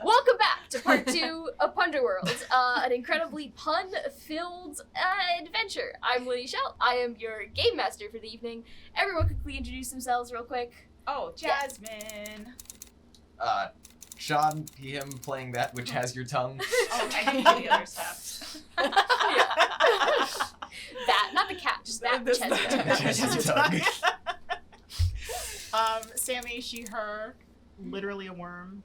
Welcome back to part 2 of Punderworld, an incredibly pun-filled adventure. I'm Linnie Shell. I am your game master for the evening. Everyone quickly introduce themselves real quick. Oh, Jasmin. Shawn, him playing that which has your tongue. Oh, I didn't do the other stuff. That, not the cat, just that which has your tongue. Sammi, she, her, literally a worm.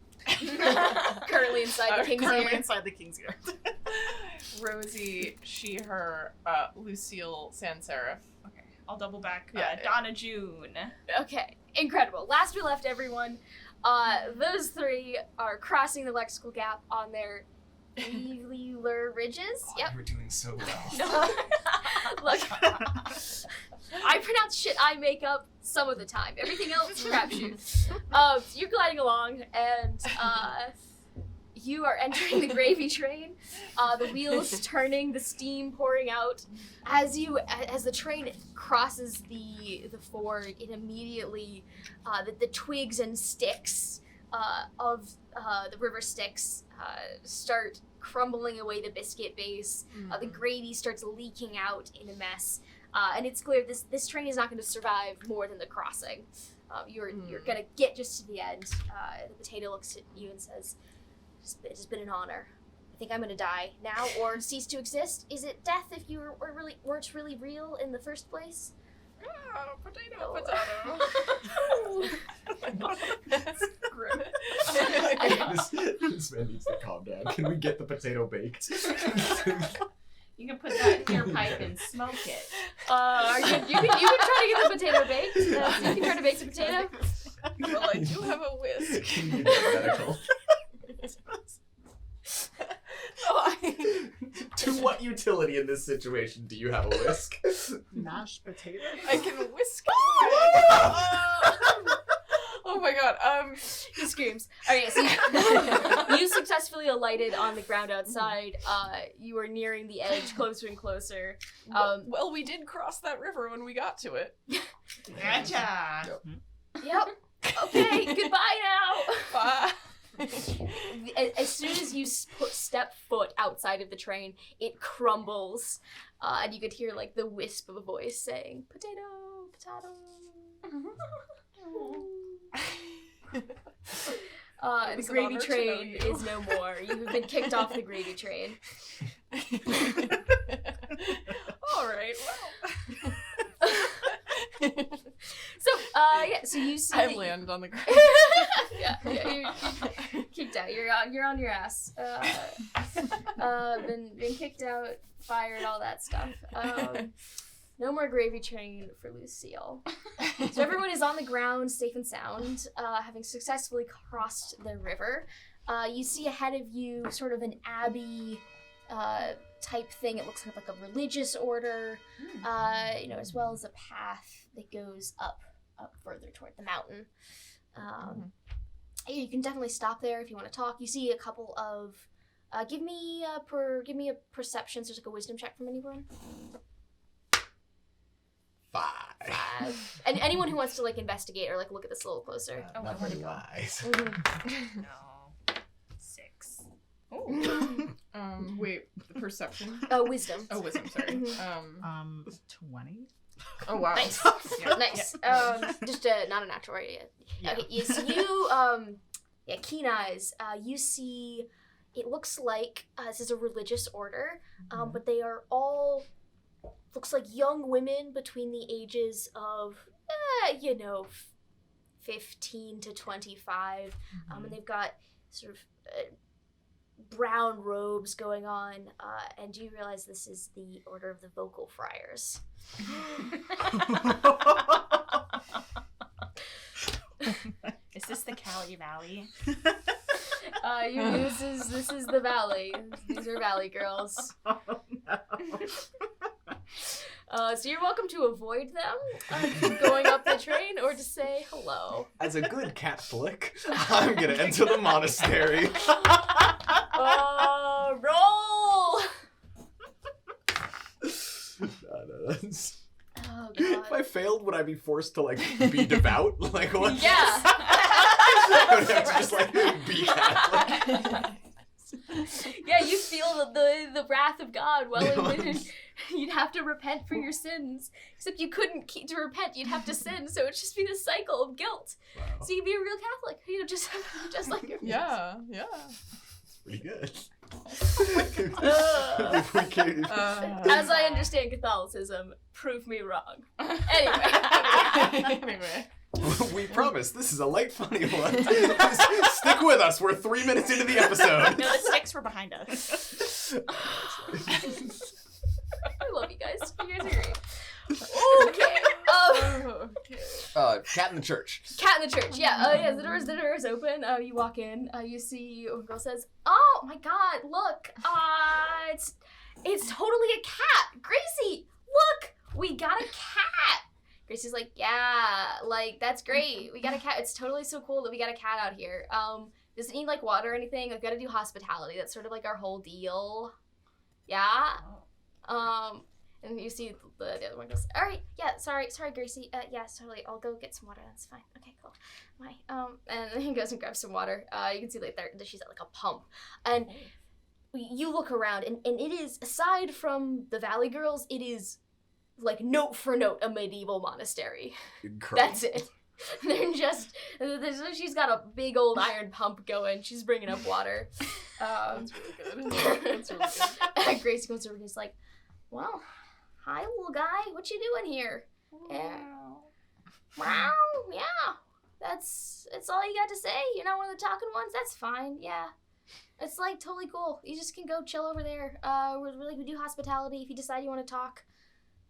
Currently inside the king's ear. Currently inside the king's ear. Rosie, she, her, Lucille sans serif. Okay, I'll double back. Yeah. Donna June. Okay, incredible. Last we left everyone, those three are crossing the lexical gap on their elular ridges. Oh, Yep. you were doing so well. Look, I pronounce shit I make up some of the time. Everything else, crapshoot. So you're gliding along, and you are entering the gravy train. The wheels turning, the steam pouring out. As the train crosses the ford, it immediately the twigs and sticks of the river Styx start crumbling away the biscuit base. The gravy starts leaking out in a mess. And it's clear this train is not going to survive more than the crossing. You're going to get just to the end. The potato looks at you and says, "It's been an honor. I think I'm going to die now or cease to exist. Is it death if you weren't really real in the first place?" Oh, potato, Oh. potato. That's grim. This man needs to calm down. Can we get the potato baked? You can put that in your pipe and smoke it. You can try to get the potato baked. You can try to bake the potato. Well, I do have a whisk. Can you get medical? To what utility in this situation do you have a whisk? Mashed potato? I can whisk. Oh my god. He screams. Alright, so you successfully alighted on the ground outside. You are nearing the edge, closer and closer. Well, we did cross that river when we got to it. Gotcha. Yep. Okay, goodbye now. Bye. As soon as you step foot outside of the train, it crumbles, and you could hear like the wisp of a voice saying, "Potato, potato." The gravy train is no more. You have been kicked off the gravy train. All right. Well. So you see. I land on the ground. yeah, you're kicked out. You're on your ass. Been kicked out, fired, all that stuff. No more gravy train for Lucille. So everyone is on the ground, safe and sound, having successfully crossed the river. You see ahead of you sort of an abbey type thing. It looks like a religious order, as well as a path that goes up further toward the mountain. You can definitely stop there if you want to talk. You see a couple of. Give me a perception. So there's like a wisdom check from anyone. 5. And anyone who wants to like investigate or like look at this a little closer. Not very wise. No. 6. Oh. Wait, the perception? Wisdom. Oh, wisdom, sorry. 20. Oh, wow. Nice. Yeah. Nice. Just not a natural yet. Yeah. Okay, yes, you, keen eyes. You see, it looks like this is a religious order, but they are all, looks like young women between the ages of, 15 to 25, and they've got sort of brown robes going on, and you realize this is the Order of the Vocal Friars. Is this the Cali Valley? This is the valley. These are valley girls. Oh, no. So you're welcome to avoid them going up the train or to say hello. As a good Catholic, I'm gonna enter the monastery. Roll! Oh, God. If I failed, would I be forced to be devout? Like what? Yeah. I would have to just be Catholic. wrath of God welling within. You'd have to repent for your sins. Except you couldn't to repent, you'd have to sin, so it'd just be this cycle of guilt. Wow. So you'd be a real Catholic, just like your Yeah. Pretty good. Ugh. If we can- As I understand Catholicism, prove me wrong. Anyway. Anyway. We promise this is a light, funny one. Stick with us. We're 3 minutes into the episode. No, the sticks were behind us. I love you guys. You guys are great. Okay. Cat in the church. Cat in the church. Yeah. Yeah. The door is open. You walk in. You see a girl says, "Oh my God! Look. It's totally a cat. Gracie, look. We got a cat." Gracie's like, "Yeah. Like that's great. We got a cat. It's totally so cool that we got a cat out here. Does it need like water or anything? I've got to do hospitality. That's sort of like our whole deal. Yeah." And you see the other one goes, "All right, yeah, sorry, Gracie. Yeah, totally. I'll go get some water. That's fine. Okay, cool. Bye." And then he goes and grabs some water. You can see like there she's at like a pump, and you look around, and it is, aside from the Valley Girls, it is like note for note a medieval monastery. Incredible. That's it. They're just, she's got a big old iron pump going. She's bringing up water. That's really good. That's really good. Gracie goes over and he's like, "Well, hi, little guy. What you doing here?" Wow, yeah. That's all you got to say? You're not one of the talking ones? That's fine, yeah. It's like totally cool. You just can go chill over there. We do hospitality if you decide you want to talk.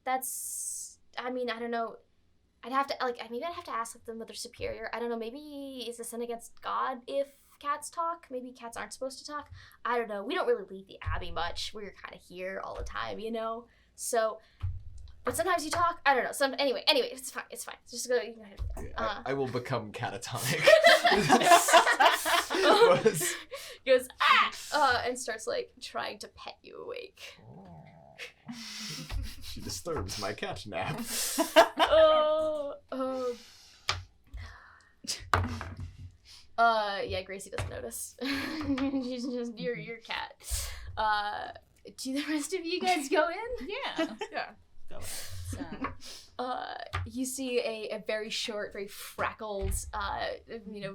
That's, I mean, I don't know. Maybe I'd have to ask them that they're superior. I don't know, maybe it's a sin against God if cats talk. Maybe cats aren't supposed to talk. I don't know. We don't really leave the Abbey much. We're kind of here all the time, you know? So, but sometimes you talk. I don't know. Anyway, it's fine. Just go. You can I will become catatonic. Goes, and starts like trying to pet you awake. She disturbs my cat nap. Yeah, Gracie doesn't notice. She's just your cat. Do the rest of you guys go in? Yeah. Yeah. Go ahead. You see a very short, very freckled,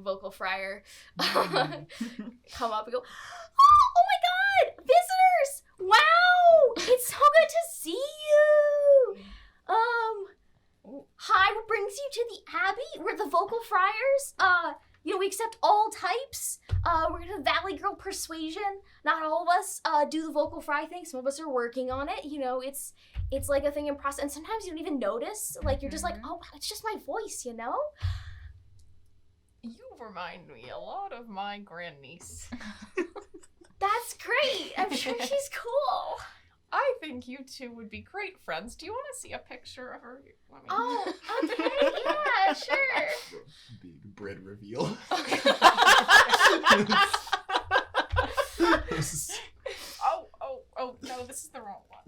vocal friar come up and go, "Oh my God, visitors! Wow, it's so good to see you. Hi, what brings you to the Abbey? We're the vocal friars. We accept all types. We're gonna Valley Girl persuasion. Not all of us do the vocal fry thing. Some of us are working on it. It's like a thing in process. And sometimes you don't even notice. Like you're just like, oh, wow, it's just my voice, you know? You remind me a lot of my grandniece. That's great. I'm sure she's cool. I think you two would be great friends. Do you want to see a picture of her? Oh, okay, yeah, sure. Big bread reveal. Oh, no, this is the wrong one.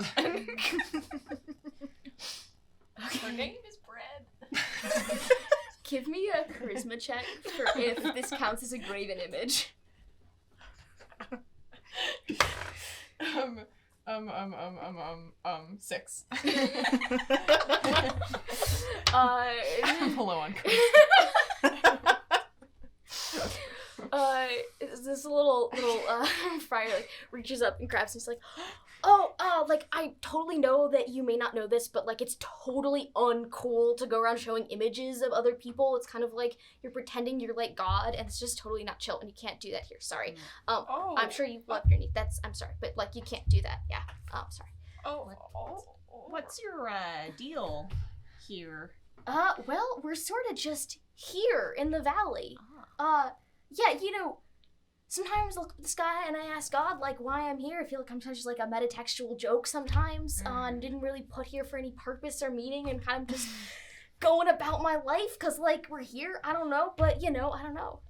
Her name is Bread. Give me a charisma check for if this counts as a graven image. 6. Hello on. This little friar reaches up and grabs him. He's like, I totally know that you may not know this, but it's totally uncool to go around showing images of other people. It's kind of like you're pretending you're like God, and it's just totally not chill, and you can't do that here. Sorry. I'm sure you love your niece. I'm sorry, but you can't do that. Yeah. Sorry. What's your deal here? Well, we're sort of just here in the valley. Yeah, sometimes I look up at the sky and I ask God, why I'm here. I feel like I'm just a metatextual joke sometimes. And didn't really put here for any purpose or meaning and kind of just going about my life because, we're here. I don't know, but, I don't know.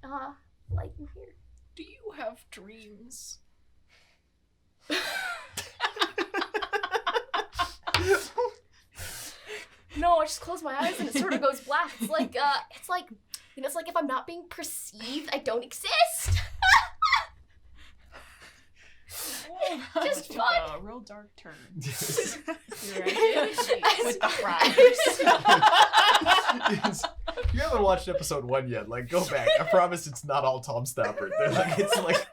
We're here. Do you have dreams? No, I just close my eyes and it sort of goes black. It's like if I'm not being perceived, I don't exist. just took fun. a real dark turn. Yes. With the friars. Yes. You haven't watched episode 1 yet. Like, go back. I promise it's not all Tom Stoppard. They're like, it's like.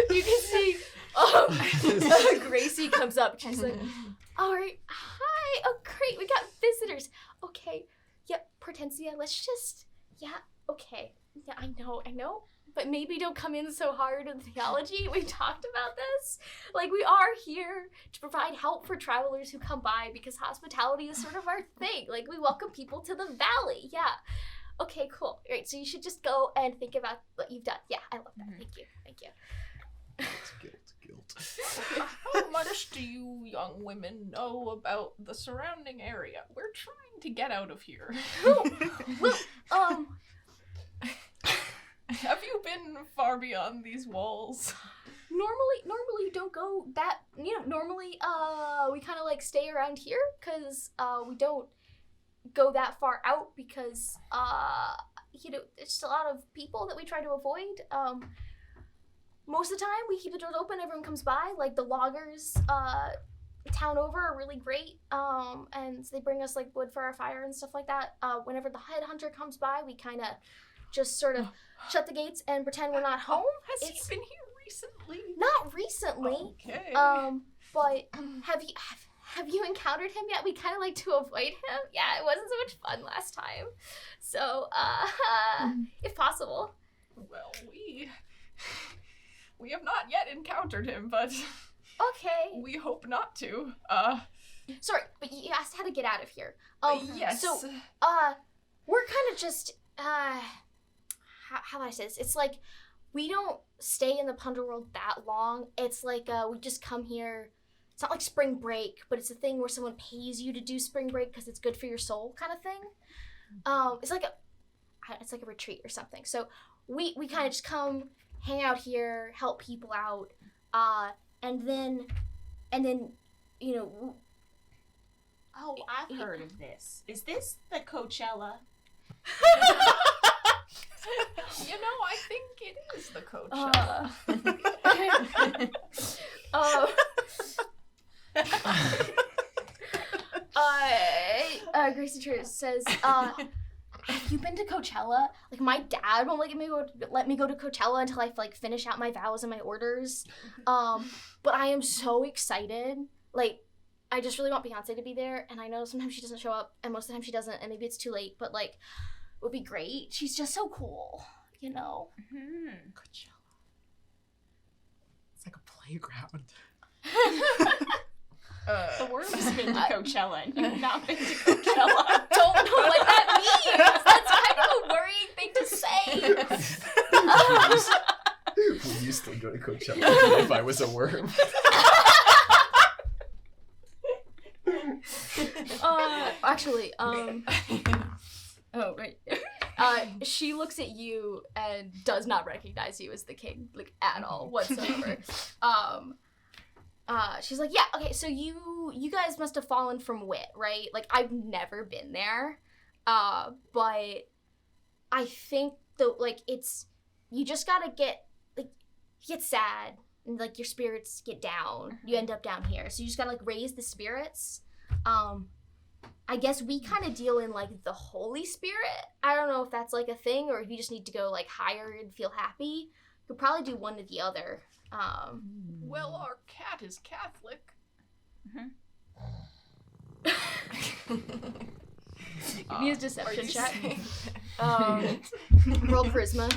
You can see Gracie comes up. She's like, all right, hi. Oh, great. We got visitors. Okay. Yep, Hortensia, let's just, okay. Yeah, I know. But maybe don't come in so hard in theology. We've talked about this. Like, we are here to provide help for travelers who come by because hospitality is sort of our thing. Like, we welcome people to the valley. Yeah. Okay, cool. All right, so you should just go and think about what you've done. Yeah, I love that. Thank you. Guilt. How much do you young women know about the surrounding area? We're trying to get out of here. Well, Have you been far beyond these walls? normally you don't go that, normally we kind of like stay around here because we don't go that far out because there's a lot of people that we try to avoid. Most of the time we keep the doors open, everyone comes by, like the loggers town over are really great, and they bring us like wood for our fire and stuff like that. Whenever the headhunter comes by, we kind of just sort of shut the gates and pretend we're not home. Has he been here recently? Not recently. Okay. But have you encountered him yet? We kind of like to avoid him. Yeah, it wasn't so much fun last time. So, if possible. Well, we have not yet encountered him, but Okay. we hope not to. Sorry, but you asked how to get out of here. Yes. So, we're kind of just, how do I say this? It's like, we don't stay in the Punderworld that long. It's like, we just come here. It's not like spring break, but it's a thing where someone pays you to do spring break because it's good for your soul kind of thing. It's like a retreat or something. So we kind of just come, hang out here, help people out, and then, Oh, I've heard of this. Is this the Coachella? I think it is the Coachella. Gracie True says, have you been to Coachella? Like, my dad won't let me go to Coachella until I finish out my vows and my orders. But I am so excited. Like, I just really want Beyonce to be there, and I know sometimes she doesn't show up, and most of the time she doesn't, and maybe it's too late, but it would be great. She's just so cool, Coachella. It's like a playground. The word has been to Coachella, and you've not been to Coachella. I don't know what that means. That's kind of a worrying thing to say. We used to go to Coachella if I was a worm. Actually, oh, right. She looks at you and does not recognize you as the king, at all, whatsoever. She's like, yeah, okay, so you guys must have fallen from Wit, right? I've never been there, but I think, you just gotta get sad, and, your spirits get down. You end up down here, so you just gotta, raise the spirits. I guess we kind of deal in, the Holy Spirit. I don't know if that's, a thing, or if you just need to go, higher and feel happy. You could probably do one or the other. Well, our cat is Catholic. Give me a deception check. Roll charisma.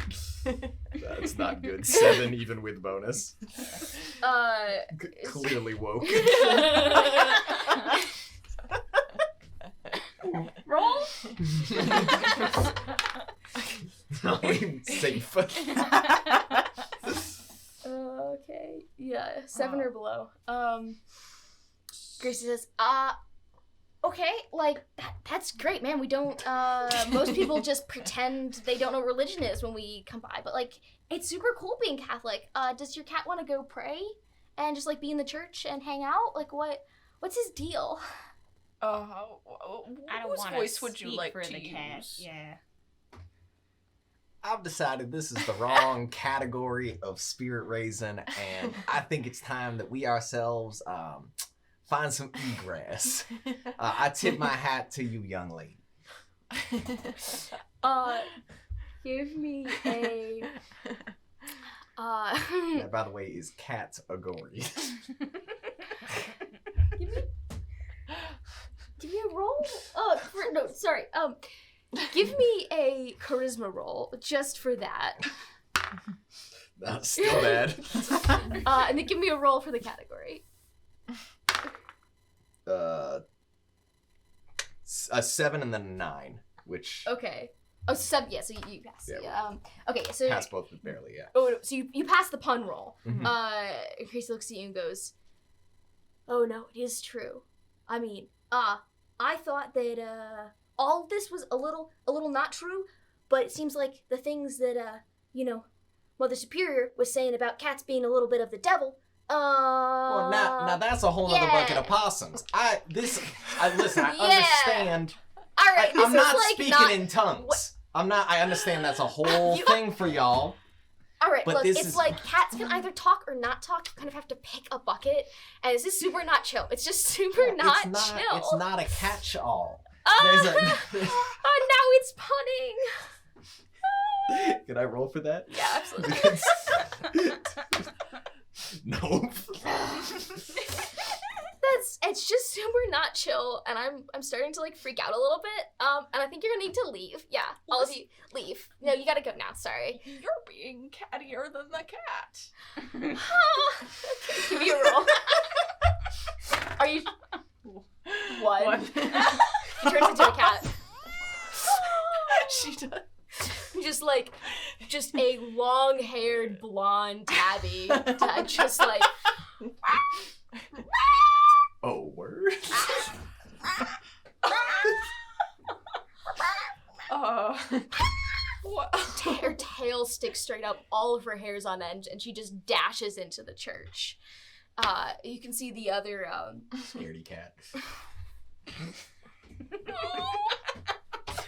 That's not good. 7 even with bonus. Clearly woke. Roll. I'm safe. Okay. Yeah, 7 or below. Gracie says, okay, that's great, man. We don't, most people just pretend they don't know what religion is when we come by, but, it's super cool being Catholic. Does your cat want to go pray and just, be in the church and hang out? What's his deal? I don't whose want voice to would you speak like for to the use? cat. Yeah. I've decided this is the wrong category of spirit raising, and I think it's time that we ourselves find some egress. I tip my hat to you, young lady. Give me a. That, by the way, is category. Give me a roll. No, sorry. Give me a charisma roll just for that. That's still bad. And then give me a roll for the category. A 7 and then a 9, which Okay. Oh, 7. Yeah, so you pass. Yeah. Okay, so pass both barely. Yeah. Oh, no, so you pass the pun roll. Mhm. Gracie looks at you and goes, "Oh no, it is true. I mean, I thought that all of this was a little not true, but it seems like the things that Mother Superior was saying about cats being a little bit of the devil. Well, now that's a whole other bucket of possums. Listen, I understand. All right, I'm this not is like speaking not in tongues. I understand that's a whole thing for y'all. All right, But look, this it's is- like cats can either talk or not talk. You kind of have to pick a bucket, and this is super not chill. It's just super not chill. It's not a catch-all. Oh, There's now it's punning. Can I roll for that? Yeah, absolutely. Nope. It's just super not chill, and I'm starting to like freak out a little bit. And I think you're gonna need to leave. Yeah, all of you leave. No, you gotta go now. Sorry. You're being cattier than the cat. Okay, give me a roll. Are you? One. He turns into a cat. She does. Just a long-haired blonde tabby, just like. Oh, word. What? Her tail sticks straight up, all of her hair's on end, and she just dashes into the church. You can see the other Scaredy cat.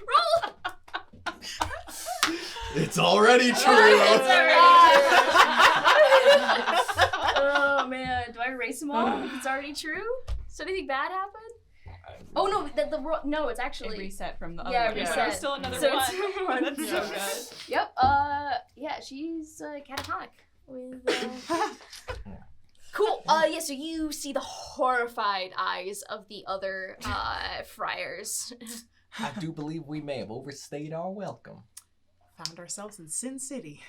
roll. It's already true. Oh man, do I erase them all if it's already true? Does anything bad happen? Oh no, no, it's actually It reset from the other Yeah, one. reset. But there's still another So one. it's another one. That's so good. Yep. Yeah, she's catatonic. With. Cool. Yeah. So you see the horrified eyes of the other friars. I do believe we may have overstayed our welcome. Found ourselves in Sin City.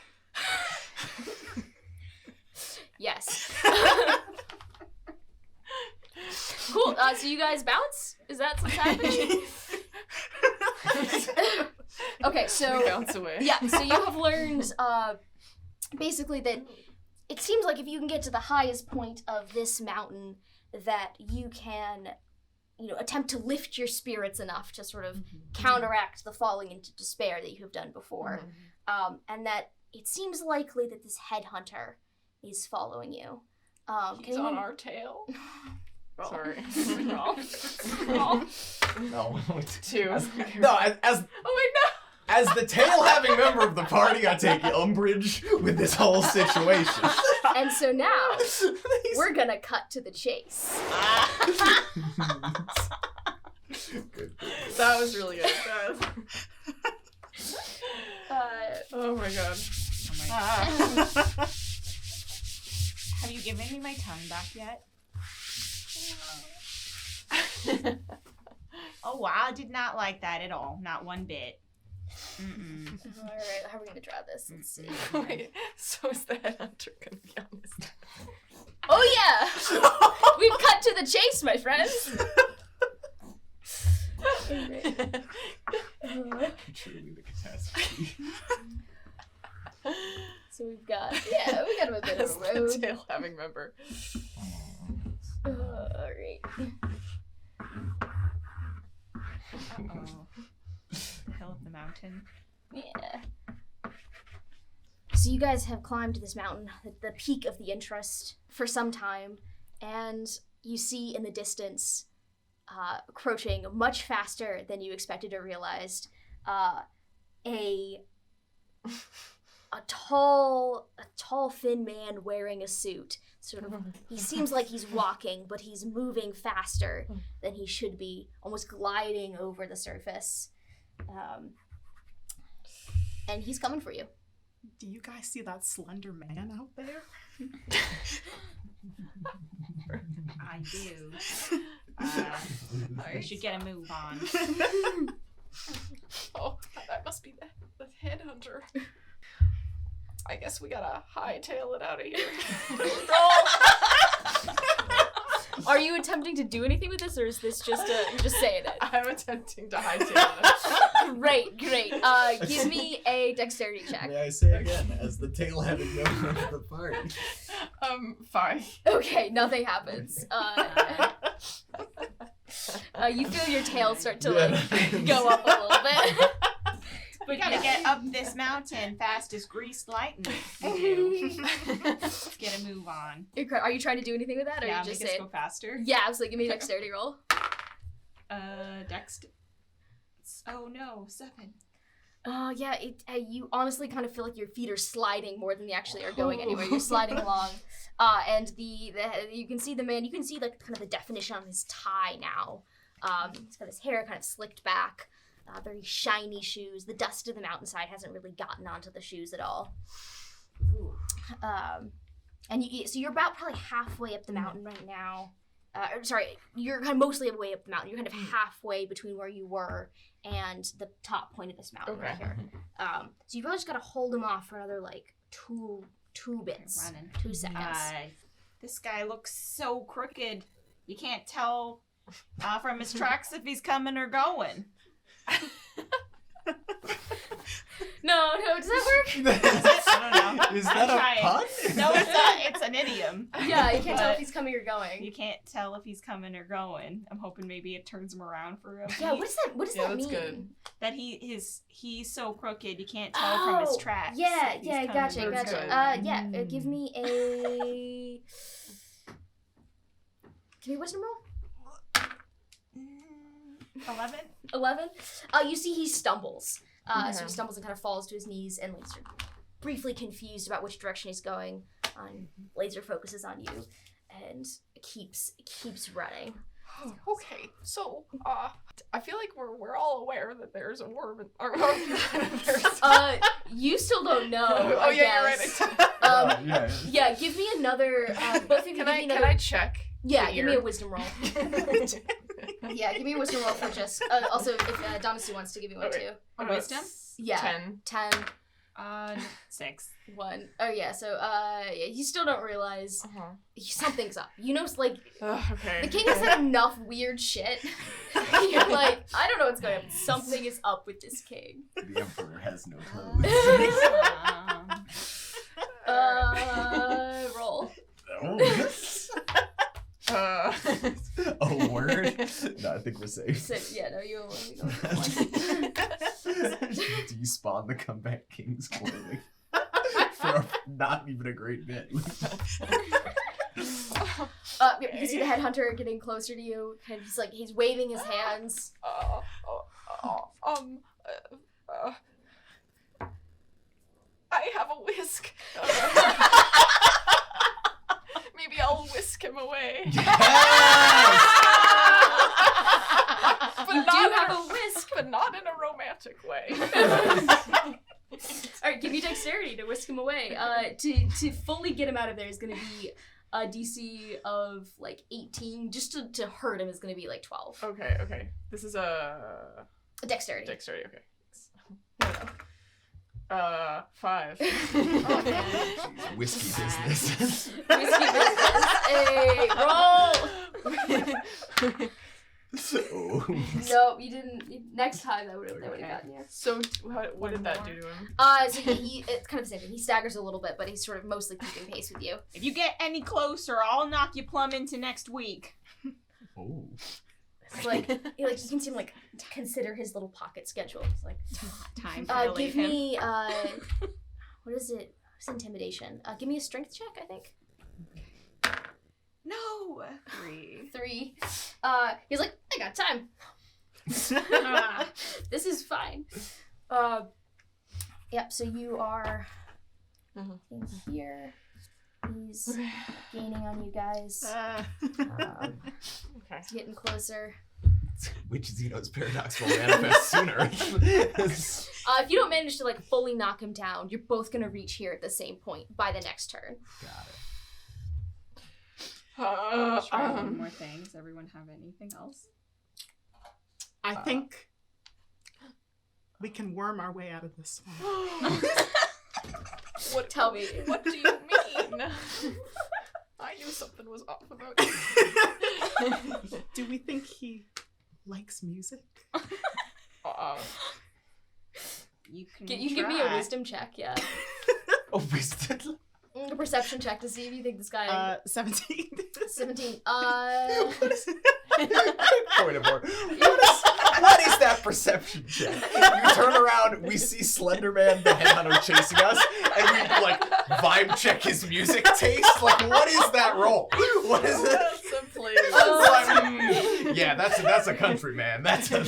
Yes. Cool. So you guys bounce? Is that what's happening? Okay. So. We bounce away. Yeah. So you have learned, basically that it seems like if you can get to the highest point of this mountain, that you can, attempt to lift your spirits enough to sort of counteract the falling into despair that you have done before, and that it seems likely that this headhunter is following you. He's on our tail. Roll. Sorry. Roll. No. 2. As Oh wait, no! As the tail-having member of the party, I take umbrage with this whole situation. And so now we're gonna cut to the chase. Good. That was really good. Oh my god. Have you given me my tongue back yet? Oh wow, I did not like that at all. Not one bit. Mm-mm. All right, how are we gonna draw this? Let's see. Wait, so is the headhunter gonna be on this? Oh yeah, we've cut to the chase, my friends. Truly the catastrophe. So we got a bit As of a the road. tail having member. All right. Uh-oh. Hill of the mountain. Yeah. So you guys have climbed this mountain, the peak of the interest, for some time, and you see in the distance, approaching much faster than you expected or realized, a a tall, thin man wearing a suit. Sort of, he seems like he's walking, but he's moving faster than he should be, almost gliding over the surface. And he's coming for you. Do you guys see that slender man out there? I do. We should get a move on. Oh, that must be the headhunter. I guess we gotta hightail it out of here. Are you attempting to do anything with this, or is this just you're just saying it? I'm attempting to hightail it. Great. Give me a dexterity check. May I say again, as the tail-headed member of the party. 5. Okay, nothing happens. You feel your tail start to go up a little bit. We gotta get up this mountain fast as greased lightning. We do. Let's get a move on. Are you trying to do anything with that, or Yeah, you just make us saying? go faster. Yeah, I was like, give me a dexterity roll. Dext. Oh no, 7. Yeah. You honestly kind of feel like your feet are sliding more than they actually are going anywhere. You're sliding along, and you can see the man. You can see like kind of the definition on his tie now. He's got his hair kind of slicked back. Very shiny shoes. The dust of the mountainside hasn't really gotten onto the shoes at all. And so you're about probably halfway up the mountain right now. You're kind of mostly way up the mountain. You're kind of halfway between where you were and the top point of this mountain right here. So you've really just got to hold him off for another like two bits, 2 seconds. This guy looks so crooked. You can't tell from his tracks if he's coming or going. No, does that work? I don't know. Is that a pun? No, it's not. It's an idiom. Yeah, you can't tell if he's coming or going. You can't tell if he's coming or going. I'm hoping maybe it turns him around for a Yeah, what does that mean? Good. That he's so crooked you can't tell from his tracks. Yeah, if he's yeah, coming or gotcha. going. Give me a wisdom roll. 11. You see he stumbles. So he stumbles and kind of falls to his knees and like sort of briefly confused about which direction he's going. Laser focuses on you and keeps running. Okay, so I feel like we're all aware that there's a worm. You still don't know. Oh yeah, guess. you're right. Yeah, give me another. Both of you Can give me I another. check? Yeah, give me a wisdom roll. Yeah, give me a wisdom roll for just. Also, if Donacy wants to give you one too. A wisdom? Yeah. 10. 6. 1. Oh yeah. So you still don't realize something's up. You know, like Okay. the king has had enough weird shit. You're like, I don't know what's going on. But something is up with this king. The emperor has no toes. Roll. A word? No, I think we're safe. So, yeah, no, you only go for 1. Do you spawn the comeback king's clothing? For not even a great bit. You can see the headhunter getting closer to you, and he's waving his hands. I have a whisk. Maybe I'll whisk him away. Yes! But You not do in have a a whisk. but not in a romantic way. Alright, give me dexterity to whisk him away. To fully get him out of there is going to be a DC of like 18. Just to hurt him is going to be like 12. Okay. This is a Dexterity. dexterity. Okay. No. 5. Oh, man. Jeez, whiskey business. Whiskey business. Hey, roll! Oh. Nope, you didn't. Next time that would have gotten you. So what did that do to him? So it's kind of the same thing. He staggers a little bit, but he's sort of mostly keeping pace with you. If you get any closer, I'll knock you plumb into next week. Oh. It's like you can see him like consider his little pocket schedule. It's like Time to give me what is it? It's intimidation. Give me a strength check, I think. No. 3. 3. He's like, I got time. This is fine. Yep, so you are in here. He's gaining on you guys. Okay. He's getting closer. Which Zeno's paradox will manifest sooner. If you don't manage to like fully knock him down, you're both gonna reach here at the same point by the next turn. Got it. Try one more thing. Does everyone have anything else? I think we can worm our way out of this one. What? Tell me. What do you mean? I knew something was off about you. Do we think he likes music? You can You give me a wisdom check, yeah. Oh, wisdom. A perception check to see if you think this guy... 17. 17. Point of order. What is that perception check? You turn around, we see Slender Man, the headhunter, chasing us, and we like vibe check his music taste. Like, what is that roll? What is it? Yeah, that's a country man. That's a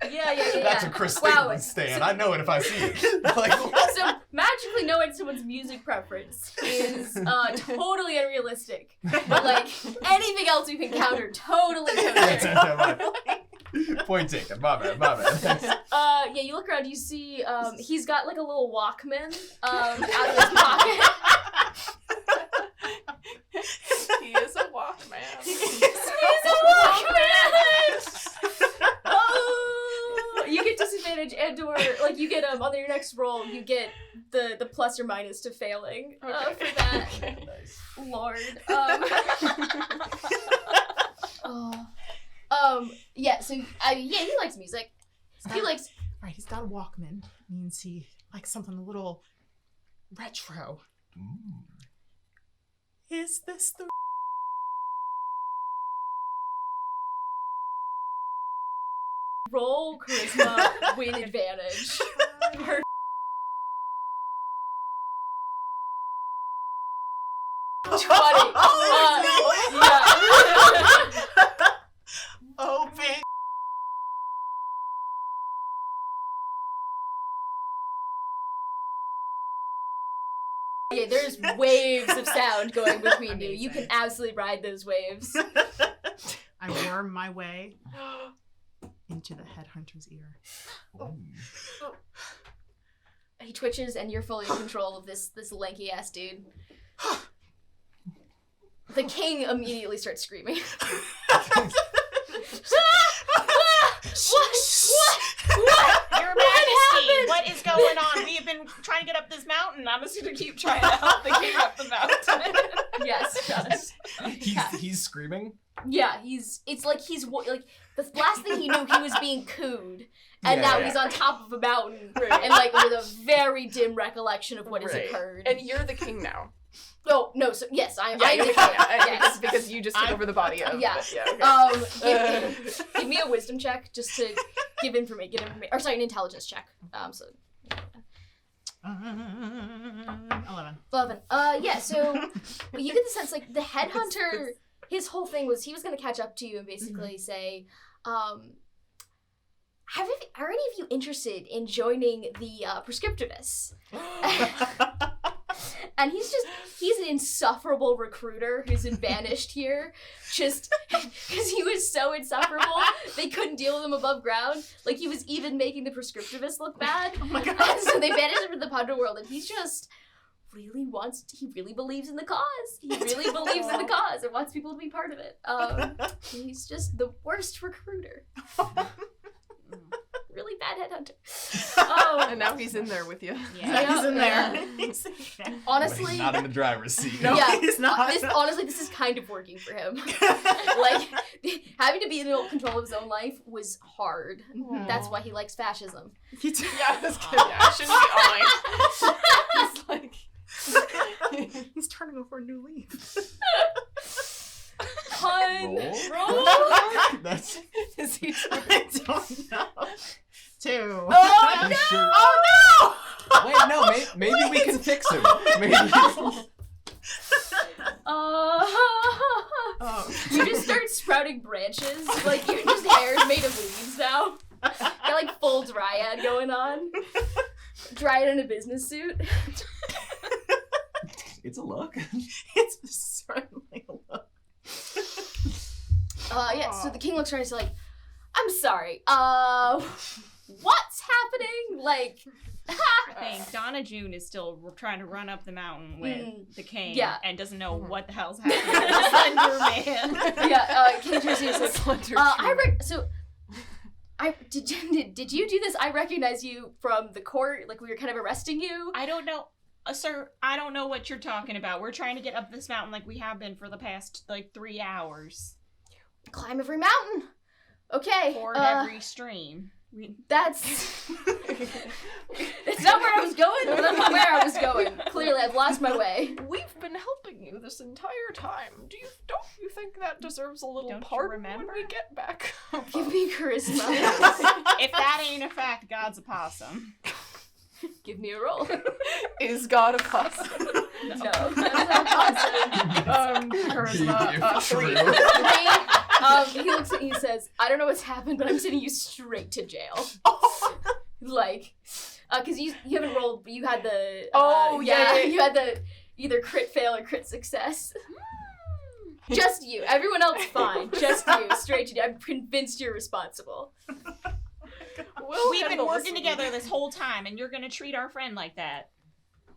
that's a Chris Stapleton stand. I know it if I see it. Like, so magically knowing someone's music preference is totally unrealistic. But like anything else we've encountered, totally. Point taken. My bad. Yeah, you look around, you see he's got like a little Walkman out of his pocket. He is a Walkman. He's a Walkman! Oh! You get disadvantage and or like you get on your next roll, you get the plus or minus to failing for that. Nice. Lord. Yeah, so he likes music. He likes Right, he's got a Walkman. Means he likes something a little retro. Is this the roll charisma win advantage. Oh, bitch. Yeah, there's waves of sound going between you. You can absolutely ride those waves. I worm my way into the headhunter's ear. He twitches and you're fully in control of this lanky ass dude. The king immediately starts screaming. What? Your Majesty, what is going on? We have been trying to get up this mountain. I'm just gonna keep trying to help the king up the mountain. Yes. He's screaming. Yeah, it's like the last thing he knew he was being cooed, and now he's on top of a mountain, and like with a very dim recollection of what has occurred. And you're the king now. No, so yes, I'm the you're king. Yes, because you just took over the body of. Yeah. Okay. Give me a wisdom check just to give information. Or sorry, an intelligence check. 11. Yeah, so you get the sense like the headhunter, his whole thing was he was going to catch up to you and basically say, are any of you interested in joining the Prescriptivists? And he's an insufferable recruiter who's been banished here just because he was so insufferable they couldn't deal with him above ground. Like he was even making the Prescriptivists look bad. Oh my god. And so they banished him from the Punderworld and he really believes in the cause. He really believes in the cause and wants people to be part of it. He's just the worst recruiter. Really bad headhunter. And now he's in there with you. Yeah, he's in there. Honestly, But he's not in the driver's seat. No, yeah, he's not. Honestly, this is kind of working for him. Like, having to be in control of his own life was hard. That's why he likes fascism. Yeah, that's good. Yeah, shouldn't be all like. He's turning over a new leaf. Pun. Roll? That's. Is he? I don't know. 2. Oh no! Sure. Oh no! Wait, no, maybe we can fix him. Maybe. You just start sprouting branches. Like, your just hair is made of leaves now. Got like full dryad going on. Dry it in a business suit. It's a look. It's certainly a look. Yeah, so the king looks around and he's like, I'm sorry, what's happening? Like, I think Donna June is still trying to run up the mountain with the king and doesn't know what the hell's happening with the Slender Man. King Jersey is like, did you do this? I recognize you from the court, like we were kind of arresting you. I don't know. Sir, I don't know what you're talking about. We're trying to get up this mountain like we have been for the past, 3 hours. Climb every mountain. Okay. Ford every stream. That's not where I was going. That's not where I was going. Clearly, I've lost my way. We've been helping you this entire time. Don't you think that deserves a little Don't you pardon remember? when we get back? Give me charisma. If that ain't a fact, God's a possum. Give me a roll. Is God a possum? No, that's not awesome. Charisma. 3. He looks at you and says, I don't know what's happened, but I'm sending you straight to jail. Like, because you haven't rolled, but you had the... you had the either crit fail or crit success. Just you. Everyone else fine. Just you. Straight to jail. I'm convinced you're responsible. We've been working together this whole time, and you're gonna treat our friend like that.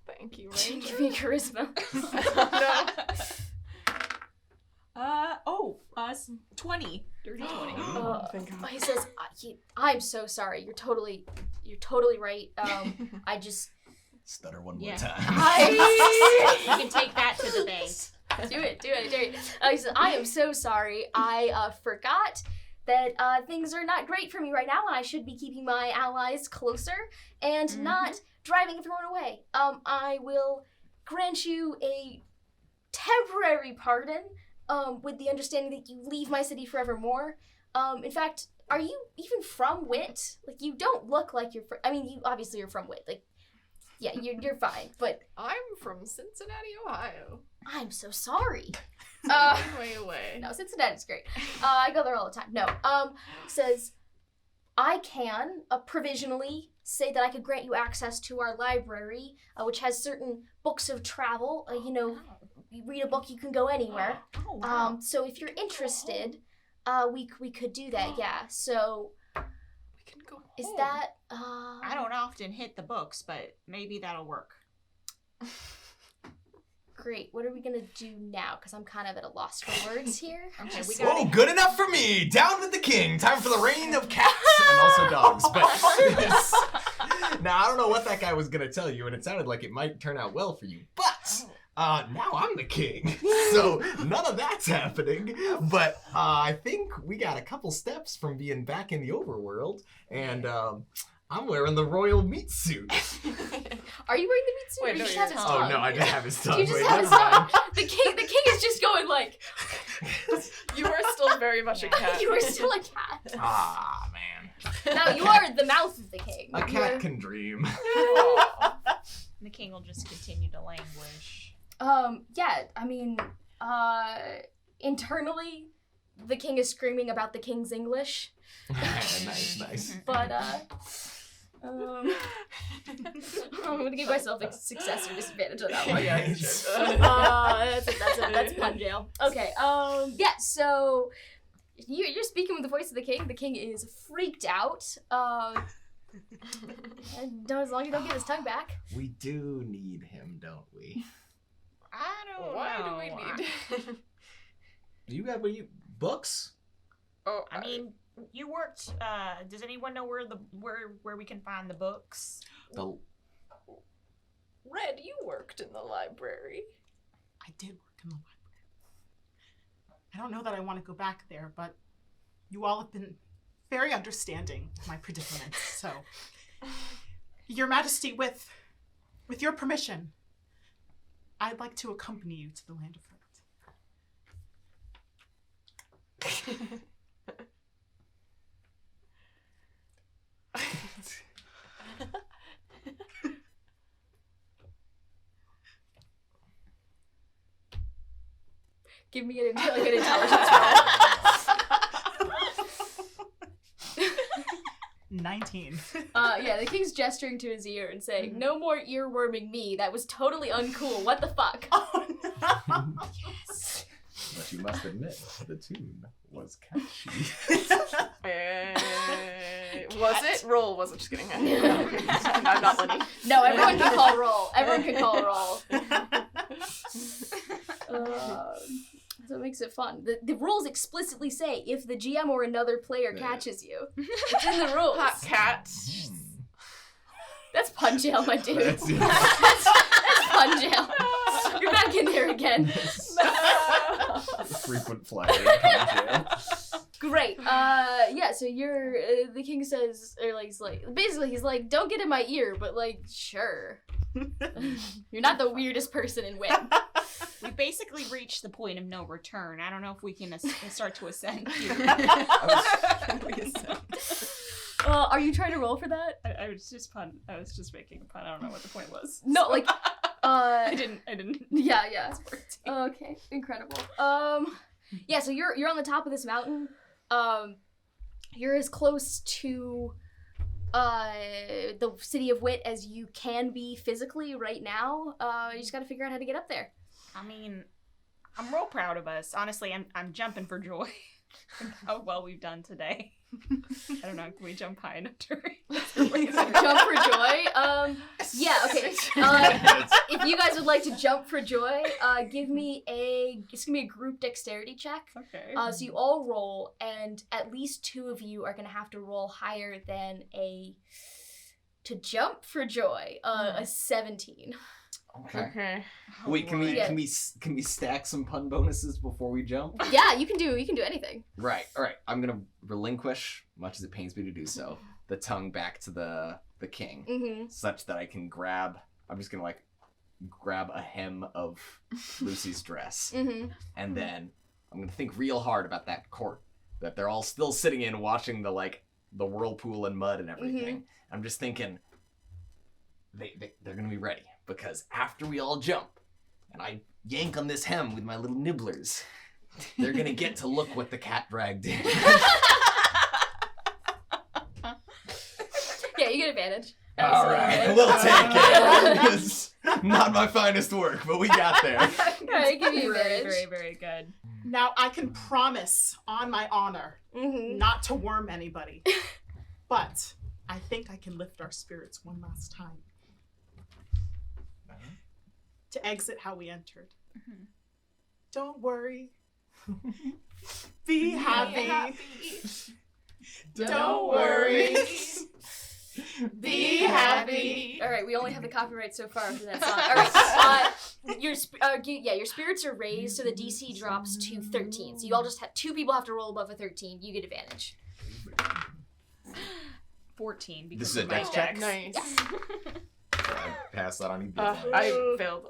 Thank you, Ranger. Give me charisma. 20. Dirty 20. He says, I'm so sorry. You're totally right. I just... Stutter one more time. You can take that to the bank. Do it. He says, I am so sorry. I forgot that things are not great for me right now, and I should be keeping my allies closer and not driving everyone away. I will grant you a temporary pardon, with the understanding that you leave my city forevermore. In fact, are you even from Wit? Like, you don't look like you're from... I mean, you obviously are from Wit. Like, yeah, you're fine, but... I'm from Cincinnati, Ohio. I'm so sorry. Way away. No, Cincinnati's great. I go there all the time. No. Says, I can provisionally say that I could grant you access to our library, which has certain books of travel. You read a book, you can go anywhere. Oh, wow. So if you're interested, we could do that. Yeah. So We can go is home. that? I don't often hit the books, but maybe that'll work. Great. What are we gonna do now? Because I'm kind of at a loss for words here. Okay, we Whoa, got good enough for me! Down with the king! Time for the reign of cats and also dogs. But now, I don't know what that guy was gonna tell you, and it sounded like it might turn out well for you. But now I'm the king, so none of that's happening. But I think we got a couple steps from being back in the overworld, and I'm wearing the royal meat suit. Are you wearing the meat suit? Wait, or you no, just your have his Oh tongue? no, I just have his tongue. You just Wait, have his never tongue. mind. The king is just going like. You are still very much a cat. You are still a cat. Ah, man. Now you are the mouth of the king. A cat can dream. the king will just continue to languish. Yeah, I mean, internally, the king is screaming about the king's English. Nice. But, I'm gonna give myself a success or disadvantage on that one. That's pun jail. Okay, yeah, so you're speaking with the voice of the king. The king is freaked out. And as long as you don't get his tongue back. We do need him, don't we? I don't Why know. do we need? Do you have books? Oh, I mean, you worked. Does anyone know where we can find the books? Red, you worked in the library. I did work in the library. I don't know that I want to go back there, but you all have been very understanding of my predicament. So, Your Majesty, with your permission, I'd like to accompany you to the land of Hurt. Give me an intelligence roll. 9. 19. Yeah, the king's gesturing to his ear and saying, "No more earworming me. That was totally uncool. What the fuck?" Oh no! Yes. But you must admit, the tune was catchy. Was it? Roll, was it? Just kidding. I'm not Linnie. No, everyone can call roll. Everyone can call roll. So it makes it fun. The rules explicitly say if the GM or another player catches you. It's in the rules. Hot cat. That's pun jail, my dude. That's Pun jail. You're back in there again. Frequent flyer. Great. Yeah, so you're, the king says, or like, he's like, don't get in my ear, but like, sure. You're not the weirdest person in Wit. We basically reached the point of no return. I don't know if we can start to ascend here. Are you trying to roll for that? I was just making a pun. I don't know what the point was. No, like, I didn't. Yeah. Okay, incredible. Yeah, so you're on the top of this mountain. You're as close to the city of Wit as you can be physically right now. You just gotta figure out how to get up there. I mean, I'm real proud of us. Honestly, I'm jumping for joy how well we've done today. I don't know, can we jump high enough to Jump for joy? Yeah, okay. If you guys would like to jump for joy, give me a group dexterity check. Okay. So you all roll, and at least 2 of you are gonna have to roll higher than to jump for joy, a 17. Okay. Wait, can we stack some pun bonuses before we jump? Yeah, you can do anything. Right. All right. I'm gonna relinquish, much as it pains me to do so, the tongue back to the king, such that I can grab. I'm just gonna grab a hem of Lucy's dress, and then I'm gonna think real hard about that court that they're all still sitting in, watching the whirlpool and mud and everything. I'm just thinking they're gonna be ready. Because after we all jump, and I yank on this hem with my little nibblers, they're gonna get to look what the cat dragged in. Yeah, you get advantage. Alright, we'll take it. It's not my finest work, but we got there. Alright, give you advantage. Very, very good. Now, I can promise on my honor not to worm anybody. But I think I can lift our spirits one last time. To exit how we entered. Don't worry. Be happy. Don't worry. Be happy. All right, we only have the copyright so far for that song. All right, your spirits are raised, so the DC drops to 13. So you all just have 2 people have to roll above a 13. You get advantage. 14. This Because is a of my dex check? Nice. I pass that on you. I failed.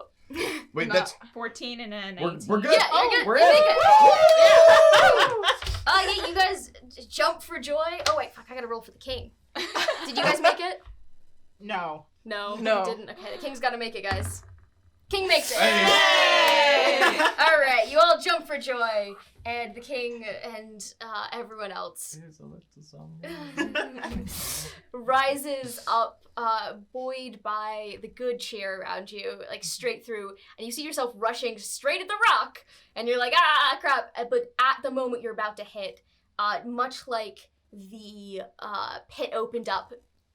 Wait, that's 14 and a 19. we're good. Yeah, you're good. We're You in. make it. Yeah, you guys jump for joy. Oh wait, fuck! I gotta roll for the king. Did you guys make it? No. No, No. you didn't. Okay, the king's gotta make it, guys. King makes it. Hey! All right, you all jump for joy, and the king and everyone else rises up, buoyed by the good cheer around you, straight through, and you see yourself rushing straight at the rock, and you're like, ah, crap! But at the moment you're about to hit, much like the pit opened up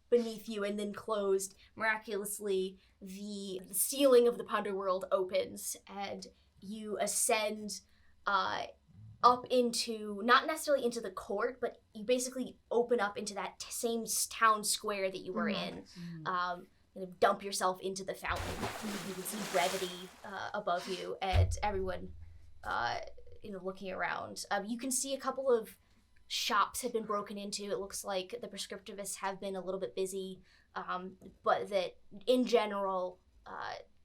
beneath you and then closed, miraculously, the ceiling of the Punderworld opens, and you ascend up into, not necessarily into the court, but you basically open up into that same town square that you were in. Dump yourself into the fountain. You can see brevity above you, and everyone looking around. You can see a couple of shops have been broken into. It looks like the Prescriptivists have been a little bit busy, but that in general,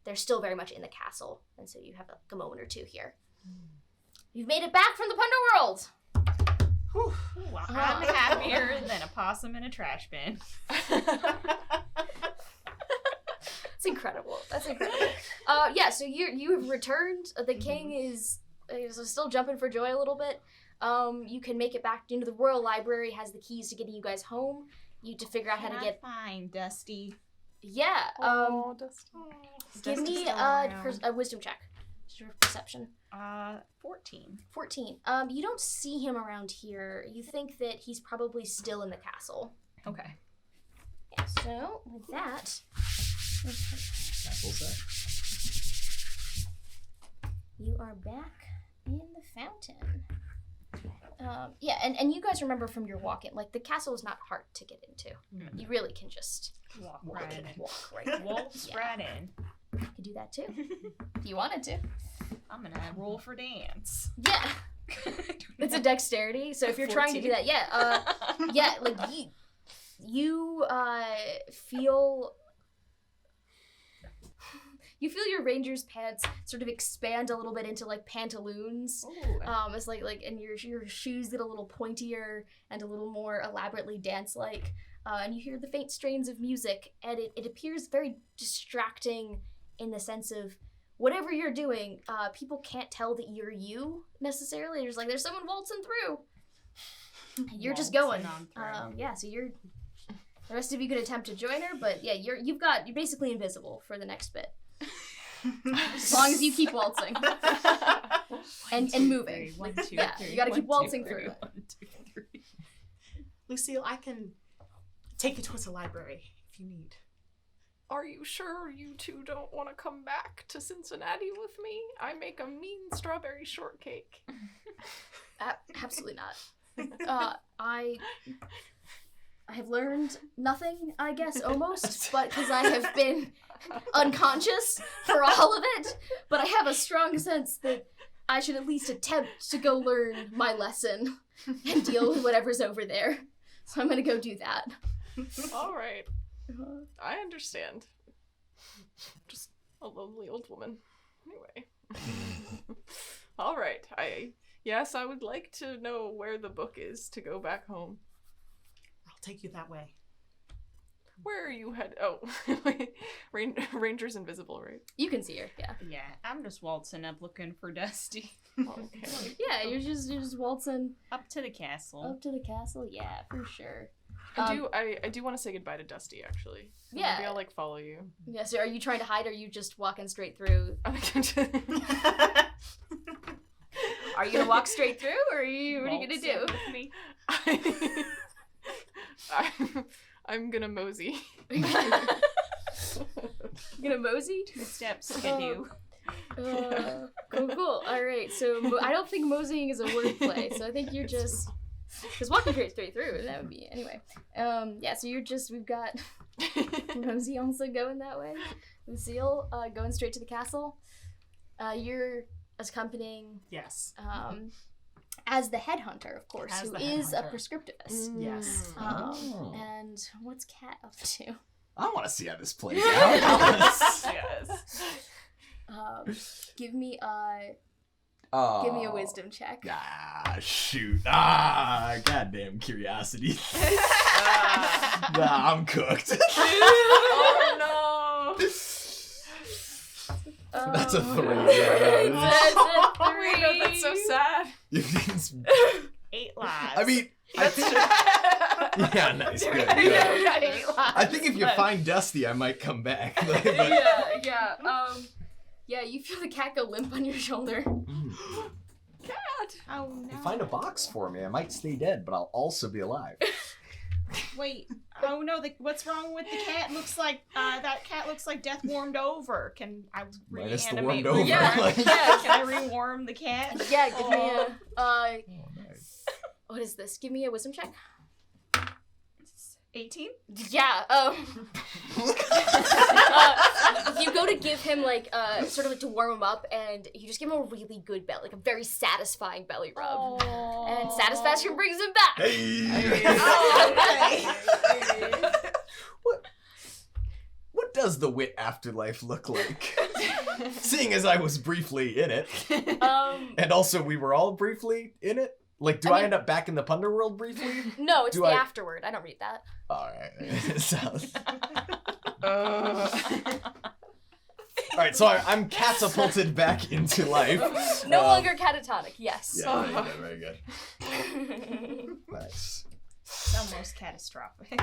they're still very much in the castle, and so you have a moment or 2 here. You've made it back from the Punderworld! Whew. I'm happier than a possum in a trash bin. It's incredible. That's incredible. Yeah, so you have returned. The king is still jumping for joy a little bit. You can make it back into the Royal Library, has the keys to getting you guys home. you to figure out how to get. Fine, Dusty. Yeah. Dusty. Give me a wisdom check. Just your perception. 14. 14. You don't see him around here. You think that he's probably still in the castle. Okay. Yeah. So with that, Castle set. you are back in the fountain. Yeah, and you guys remember from your walk-in, like, the castle is not hard to get into. Mm. You really can just Walk right in. walk right. Waltz Yeah. right in. You could do that too, if you wanted to. I'm gonna roll for dance. Yeah, it's a dexterity. So if you're trying to do that, yeah, like you feel. You feel your ranger's pants sort of expand a little bit into like pantaloons. It's like and your shoes get a little pointier and a little more elaborately dance-like. And you hear the faint strains of music, and it appears very distracting in the sense of whatever you're doing, people can't tell that you're you necessarily. There's like there's someone waltzing through. You're just going. Yeah, so you're. The rest of you could attempt to join her, but yeah, you're basically invisible for the next bit. As long as you keep waltzing and moving. 1, 2, 3. You gotta keep waltzing through. 1, 2, 3. Lucille, I can take you towards the library if you need. Are you sure you two don't want to come back to Cincinnati with me? I make a mean strawberry shortcake. Absolutely not. I have learned nothing, I guess, almost, but because I have been unconscious for all of it. But I have a strong sense that I should at least attempt to go learn my lesson and deal with whatever's over there. So I'm gonna go do that. All right. I understand. Just a lonely old woman. Anyway. All right. Yes, I would like to know where the book is to go back home. I'll take you that way. Where are you headed? Oh, Ranger's invisible, right? You can see her, yeah. Yeah, I'm just waltzing up looking for Dusty. Okay. Yeah, you're just waltzing Up to the castle. up to the castle. Yeah, for sure. I do want to say goodbye to Dusty, actually. So Yeah. Maybe I'll follow you. Yeah. So, are you trying to hide? Or are you just walking straight through? Are you gonna walk straight through, or what are you gonna do? With me. I'm gonna mosey. You gonna mosey? 2 steps can do. Cool. All right. So I don't think moseying is a wordplay. So I think you're just because walking straight through. That would be anyway. Yeah. So we've got Rosie also going that way. Lucille going straight to the castle. You're accompanying. Yes. As the headhunter, of course, As who the is a headhunter. prescriptivist. Yes. And what's Kat up to? I want to see how this plays out. Yes. Give me a wisdom check. Shoot. Goddamn curiosity. I'm cooked. Oh no! That's a 3. That's a 3. Oh my god, that's so sad. 8 lives. I mean, I think. Yeah, nice. Good. Yeah, good. we got 8 lives. I think if you find Dusty, I might come back. But- Yeah, you feel the cat go limp on your shoulder. Cat! Oh no. Find a box for me. I might stay dead, but I'll also be alive. Wait. Oh no, what's wrong with the cat? Looks like that cat looks like death warmed over. Can I Minus the reanimate? warmed over. Yeah. Can I rewarm the cat? Yeah, give me a Oh, nice. what is this? Give me a wisdom check. 18? Yeah, you go to give him sort of to warm him up, and you just give him a really good belly, like a very satisfying belly rub. And satisfaction brings him back. Hey. What does the wit afterlife look like? Seeing as I was briefly in it, and also we were all briefly in it. Like, do I end up back in the Punderworld briefly? No, it's Do the I- afterward. I don't read that. All right. All right, so I'm catapulted back into life. No longer catatonic. Yes. Yeah, very good, very good. Nice. It's almost catastrophic.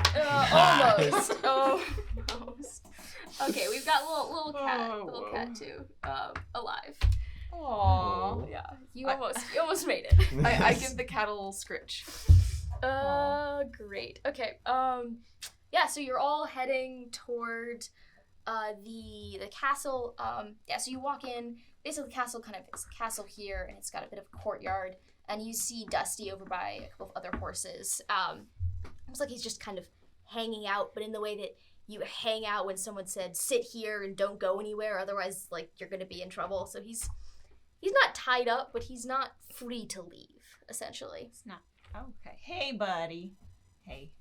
Almost. Almost. Okay, we've got little cat too, alive. Aww. Yeah, you almost made it. I give the cat a little scritch. Great. Okay. Yeah. So you're all heading toward the castle. So you walk in. Basically, the castle it's a castle here, and it's got a bit of a courtyard. And you see Dusty over by a couple of other horses. Looks like he's just kind of hanging out, but in the way that you hang out when someone said, sit here and don't go anywhere, otherwise, like, you're gonna be in trouble. So he's not tied up, but he's not free to leave, essentially. It's not. Okay. Hey, buddy. Hey.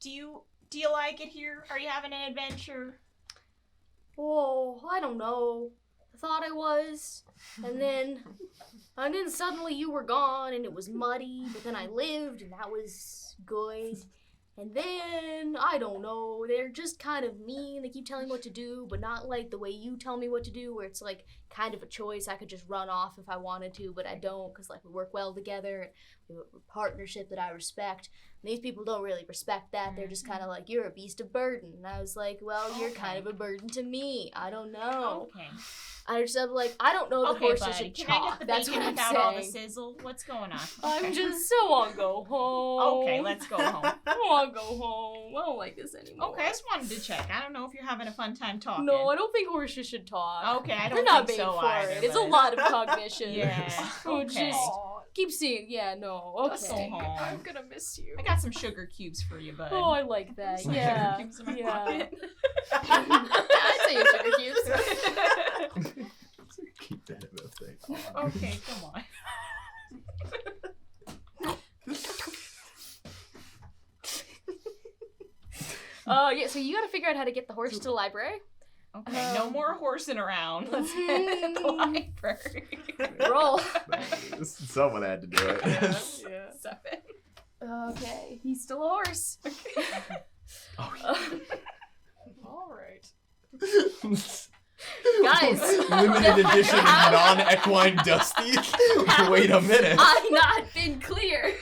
Do you like it here? Are you having an adventure? Oh, I don't know. I thought I was. And then suddenly you were gone and it was muddy, but then I lived and that was good. And then, I don't know, they're just kind of mean. They keep telling me what to do, but not like the way you tell me what to do, where it's like kind of a choice. I could just run off if I wanted to, but I don't, because like we work well together. We have a partnership that I respect. And these people don't really respect that. They're just kind of like, you're a beast of burden. And I was like, well, you're kind of a burden to me. I don't know. Okay. I just have like, I don't know the horses buddy. should Can talk. I get the That's bacon what I'm without saying. all the sizzle? What's going on? I'm just so want to go home. Okay, let's go home. I want to go home. I don't like this anymore. Okay, I just wanted to check. I don't know if you're having a fun time talking. No, I don't think horses should talk. Okay, I They're don't not think made so for either. it. It's a but- lot of cognition. Yeah. Oh, Okay. just keep seeing. Yeah, no. Let's go Okay. home. I'm gonna miss you. I got some sugar cubes for you, bud. Oh, I like that. Some Yeah. sugar cubes in my Yeah. pocket. I'd say sugar cubes. Keep that in the thing. Okay, come on. Yeah, so you gotta figure out how to get the horse to the library. Okay, no more horsing around. Let's head to the library. Roll. Someone had to do it. Yeah. 7. Okay, he's still a horse. Oh, All right. Guys. Limited edition non-equine Dusty. Wait a minute. I've not been clear.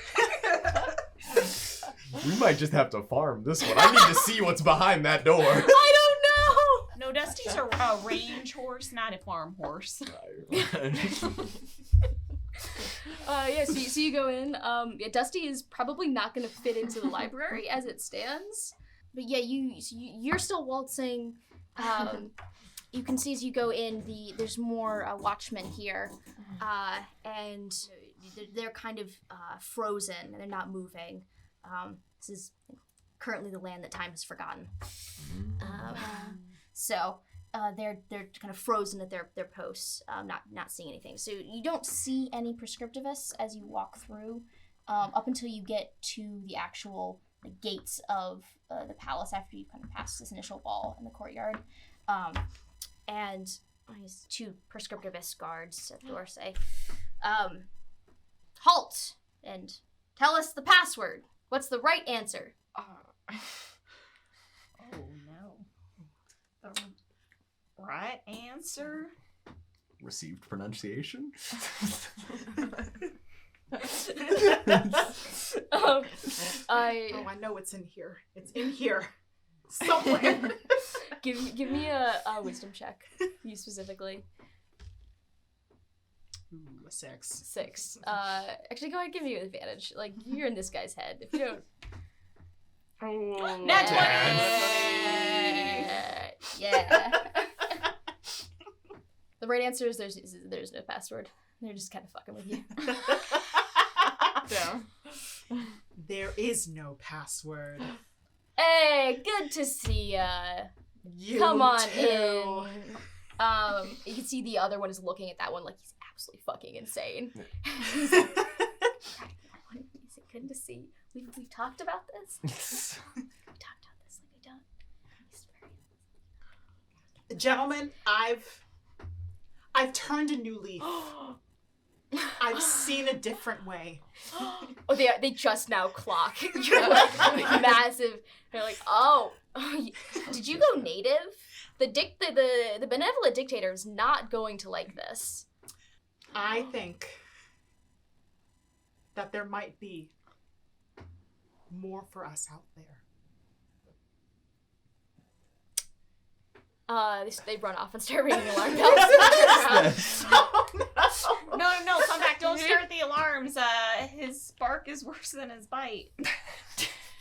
We might just have to farm this one. I need to see what's behind that door. I don't know. No, Dusty's a range horse, not a farm horse. So you go in. Dusty is probably not going to fit into the library as it stands. But yeah, you're still waltzing. You can see as you go in, there's more watchmen here, and they're kind of frozen and they're not moving. This is currently the land that time has forgotten. So they're kind of frozen at their posts, not seeing anything. So you don't see any prescriptivists as you walk through, up until you get to the actual gates of the palace after you kind of pass this initial wall in the courtyard. And these 2 prescriptivist guards at the door say, halt and tell us the password. What's the right answer? Oh no. The right answer? Received pronunciation? I know it's in here. It's in here. Somewhere. Give me a wisdom check. You specifically. Ooh, a 6. 6. Actually, go ahead and give me an advantage. Like, you're in this guy's head. If you don't... Nat 20! Yeah. The right answer is there's no password. They're just kind of fucking with you. Yeah. There is no password. Hey, good to see ya. You Come on too. in. You can see the other one is looking at that one like he's absolutely fucking insane. Is it good to see? We've talked about this. We talked about this like we don't. He's very... Gentlemen, I've turned a new leaf. I've seen a different way. Oh, they just now clock. You're like massive. They're like, oh, did you go native? The benevolent dictator is not going to like this. I think that there might be more for us out there. They run off and start ringing alarm bells. No, come back. Don't start the alarms. His bark is worse than his bite.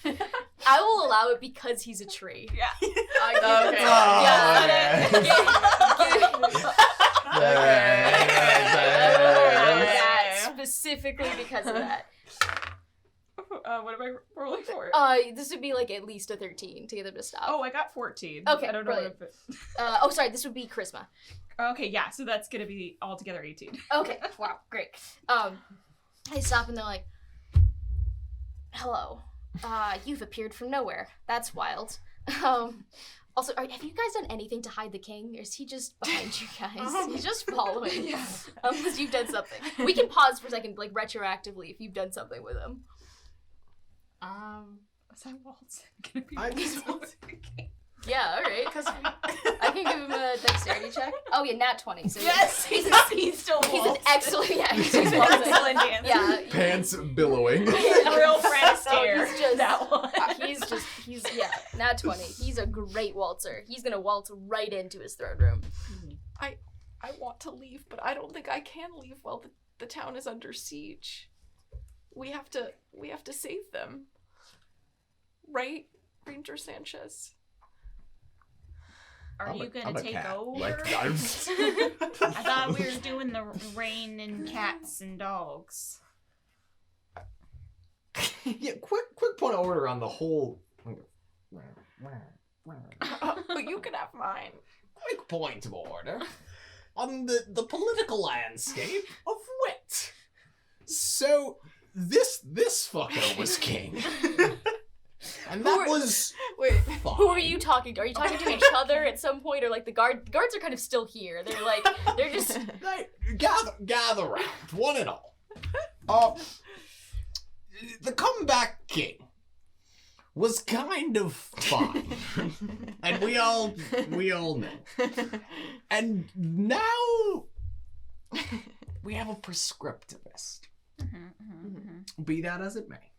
I will allow it because he's a tree. Yeah. Okay. That specifically because of that. What am I rolling for? This would be like at least a 13 to get them to stop. Oh, I got 14. Okay, I don't know brilliant. what if it... Sorry, this would be charisma. Okay, yeah, so that's gonna be altogether 18. Okay, wow, great. They stop and they're like, hello. You've appeared from nowhere. That's wild. Also, have you guys done anything to hide the king? Or is he just behind you guys? He's just following. Yeah. Unless you've done something. We can pause for a second, like, retroactively, if you've done something with him. Is that Waltz gonna be I- visible to the king? Yeah, alright. Because I can give him a dexterity check. Oh, yeah, nat 20. So Yes, he's still He's an Waltz. excellent, yeah, he's He's an Waltz. excellent dancer. Yeah. Pants billowing. Real Fred Astaire. He's just- that one. Yeah, nat 20. He's a great waltzer. He's gonna waltz right into his throne room. I want to leave, but I don't think I can leave while the town is under siege. We have to save them. Right, Ranger Sanchez? Are you I'm gonna a take cat. over? Like, I thought we were doing the rain and cats and dogs. yeah, quick point of order on the whole. But you can have mine. Quick point of order on the political landscape of wit. So this fucker was king, and that was Wait. fine. Who are you talking to? Are you talking to each other at some point, or like the guards are kind of still here? They're just. Right, gather round, one and all. The comeback king was kind of fine, and we all know. And now we have a prescriptivist. Be that as it may,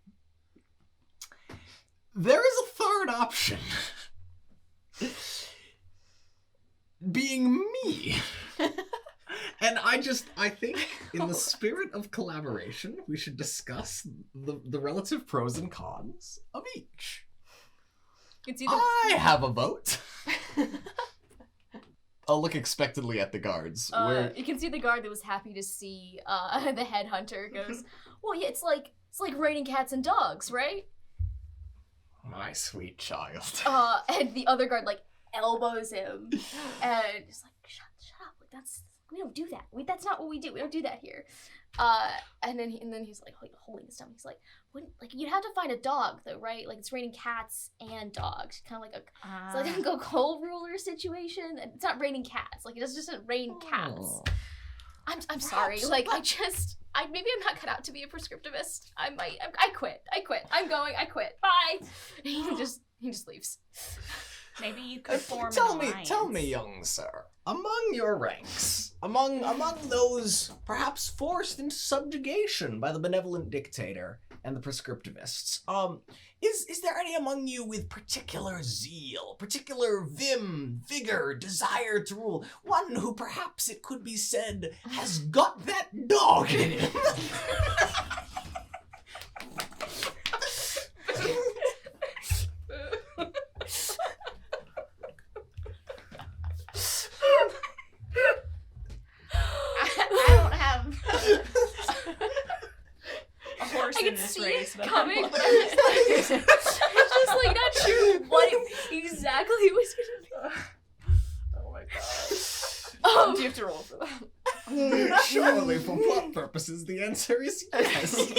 there is a third option, being me. And I think in the spirit of collaboration, we should discuss the relative pros and cons of each. It's either. I have a vote. I'll look expectantly at the guards. You can see the guard that was happy to see the headhunter goes, well, yeah, it's like raining cats and dogs, right? My sweet child. And the other guard like elbows him and just like shut up, like we don't do that. That's not what we do. We don't do that here. And then he's like holding his stomach. He's like, you'd have to find a dog though, right? Like it's raining cats and dogs, kind of like it's like a go-coal ruler situation. And it's not raining cats. Like it doesn't rain cats. Oh. I'm sorry. Like maybe I'm not cut out to be a prescriptivist. I quit. I'm going. I quit. Bye. He just leaves. Maybe you could form Tell an alliance. me, young sir, among your ranks, among those perhaps forced into subjugation by the benevolent dictator and the prescriptivists, is there any among you with particular zeal, particular vim, vigor, desire to rule? One who perhaps it could be said has got that dog in him. I don't have a horse I in can this see race, it but coming, but I'm just like not sure what exactly was gonna be. Oh my god. Do you have to roll for that? Surely, for plot purposes, the answer is yes.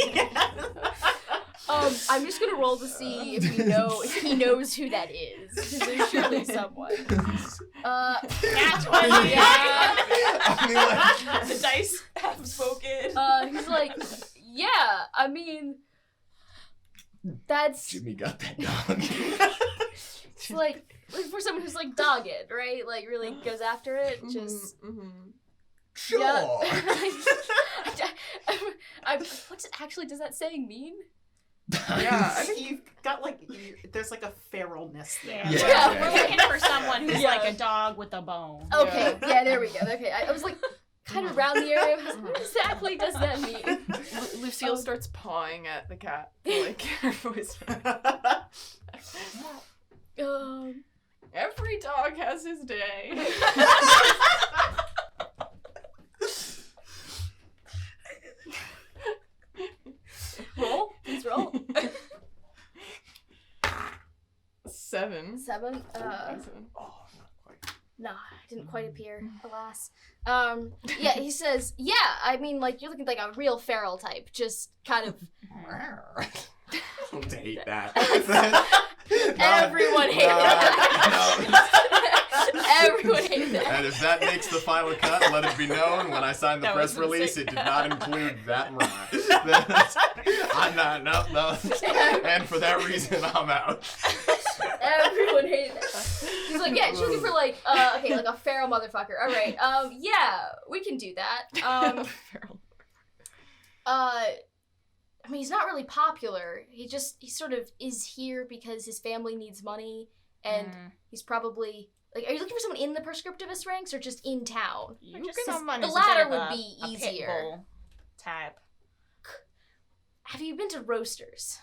I'm just gonna roll to see if he knows who that is. 'Cause there's surely someone. Nat 20. Yeah. I mean, like, The dice have spoken. He's like, yeah. I mean, that's Jimmy got that dog. it's like for someone who's like dogged, right? Like really goes after it. Just Sure. yeah. What actually does that saying mean? Yeah, I think You've got there's like a feralness there. Yeah. We're looking for someone who's like a dog with a bone. Okay, yeah, there we go. Okay, I was like kind of around the area. What exactly does that mean? Lucille starts pawing at the cat. Like, her voice. Every dog has his day. Roll, please roll. 7. 7. Oh, not quite. No, it didn't quite appear, alas. Yeah, he says, yeah, I mean, like, you're looking like a real feral type, just kind of... Don't hate that. Everyone hated that. Everyone hated that. And if that makes the final cut, let it be known when I signed the That press was the release, same. it did not include that rhyme. I'm not, no. And for that reason, I'm out. Everyone hated that. He's like, yeah, she's looking for like a feral motherfucker. All right, yeah, we can do that. I mean, he's not really popular. He sort of is here because his family needs money, and he's probably like, are you looking for someone in the Prescriptivist ranks or just in town? You Just someone the who's a latter bit would of be a easier. pit bull type. Have you been to Roasters?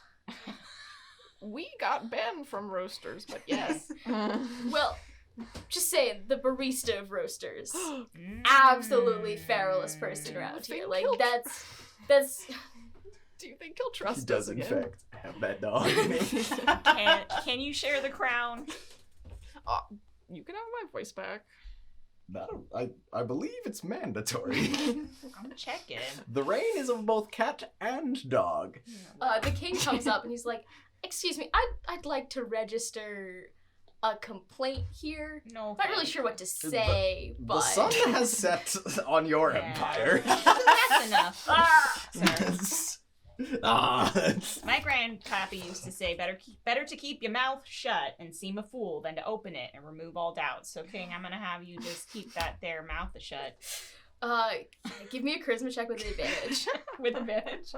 We got banned from Roasters, but yes. Well, just saying, the barista of Roasters, absolutely feralest person around here. Like that's. Do you think he'll trust He does, us in again? fact, have that dog. Can you share the crown? You can have my voice back. I believe it's mandatory. I'm checking. The reign is of both cat and dog. The king comes up and he's like, "Excuse me, I'd like to register a complaint here. No, I'm not really sure what to say, The but sun has set on your Yeah. empire. That's enough. Ah! My grandpappy used to say, better to keep your mouth shut and seem a fool than to open it and remove all doubts. So, King, I'm gonna have you just keep that there mouth shut. Give me a charisma check with advantage. With advantage.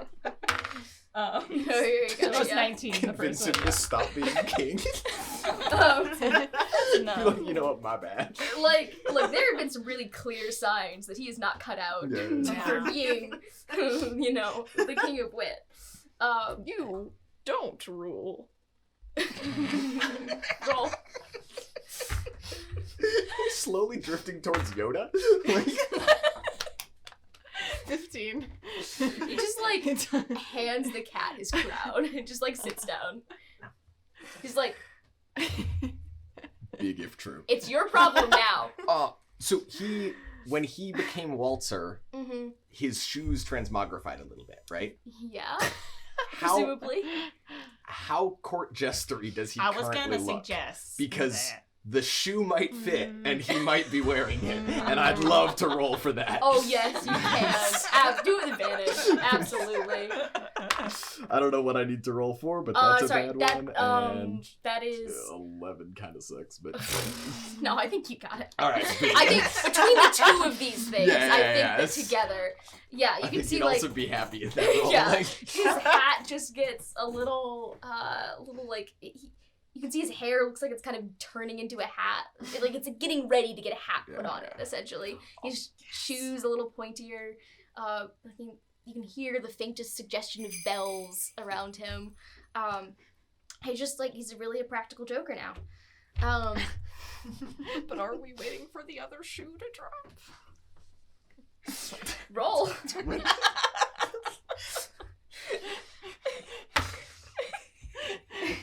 Oh, here you go. It was yeah. 19 the Convince first him one. to stop being king. No. You know what, my bad. Like, look, there have been some really clear signs that he is not cut out Yeah. for being, the king of wit. You don't rule. Roll. Slowly drifting towards Yoda. Like, 15. He just, hands the cat his crown and just, sits down. He's like, big if true. it's your problem now. So when he became Waltzer, Mm-hmm. his shoes transmogrified a little bit, right? Yeah, How presumably. how court jestery does he I was currently gonna look? suggest Because that. the shoe might fit and he might be wearing it, and I'd love to roll for that. Oh, yes, you can. Do it with advantage. Absolutely. I don't know what I need to roll for, but that's sorry, a bad that, one. And that is... 11 kind of sucks, but No, I think you got it. all right. I think between the two of these things, Yeah, I think yeah, that it's- together, yeah, you I can think see you'd like also be happy at that roll. Yeah. Like, his hat just gets a little like you can see his hair looks like it's kind of turning into a hat, like it's getting ready to get a hat put on it. Essentially, his shoes a little pointier. I think you can hear the faintest suggestion of bells around him. He's really a practical joker now. But are we waiting for the other shoe to drop? Roll.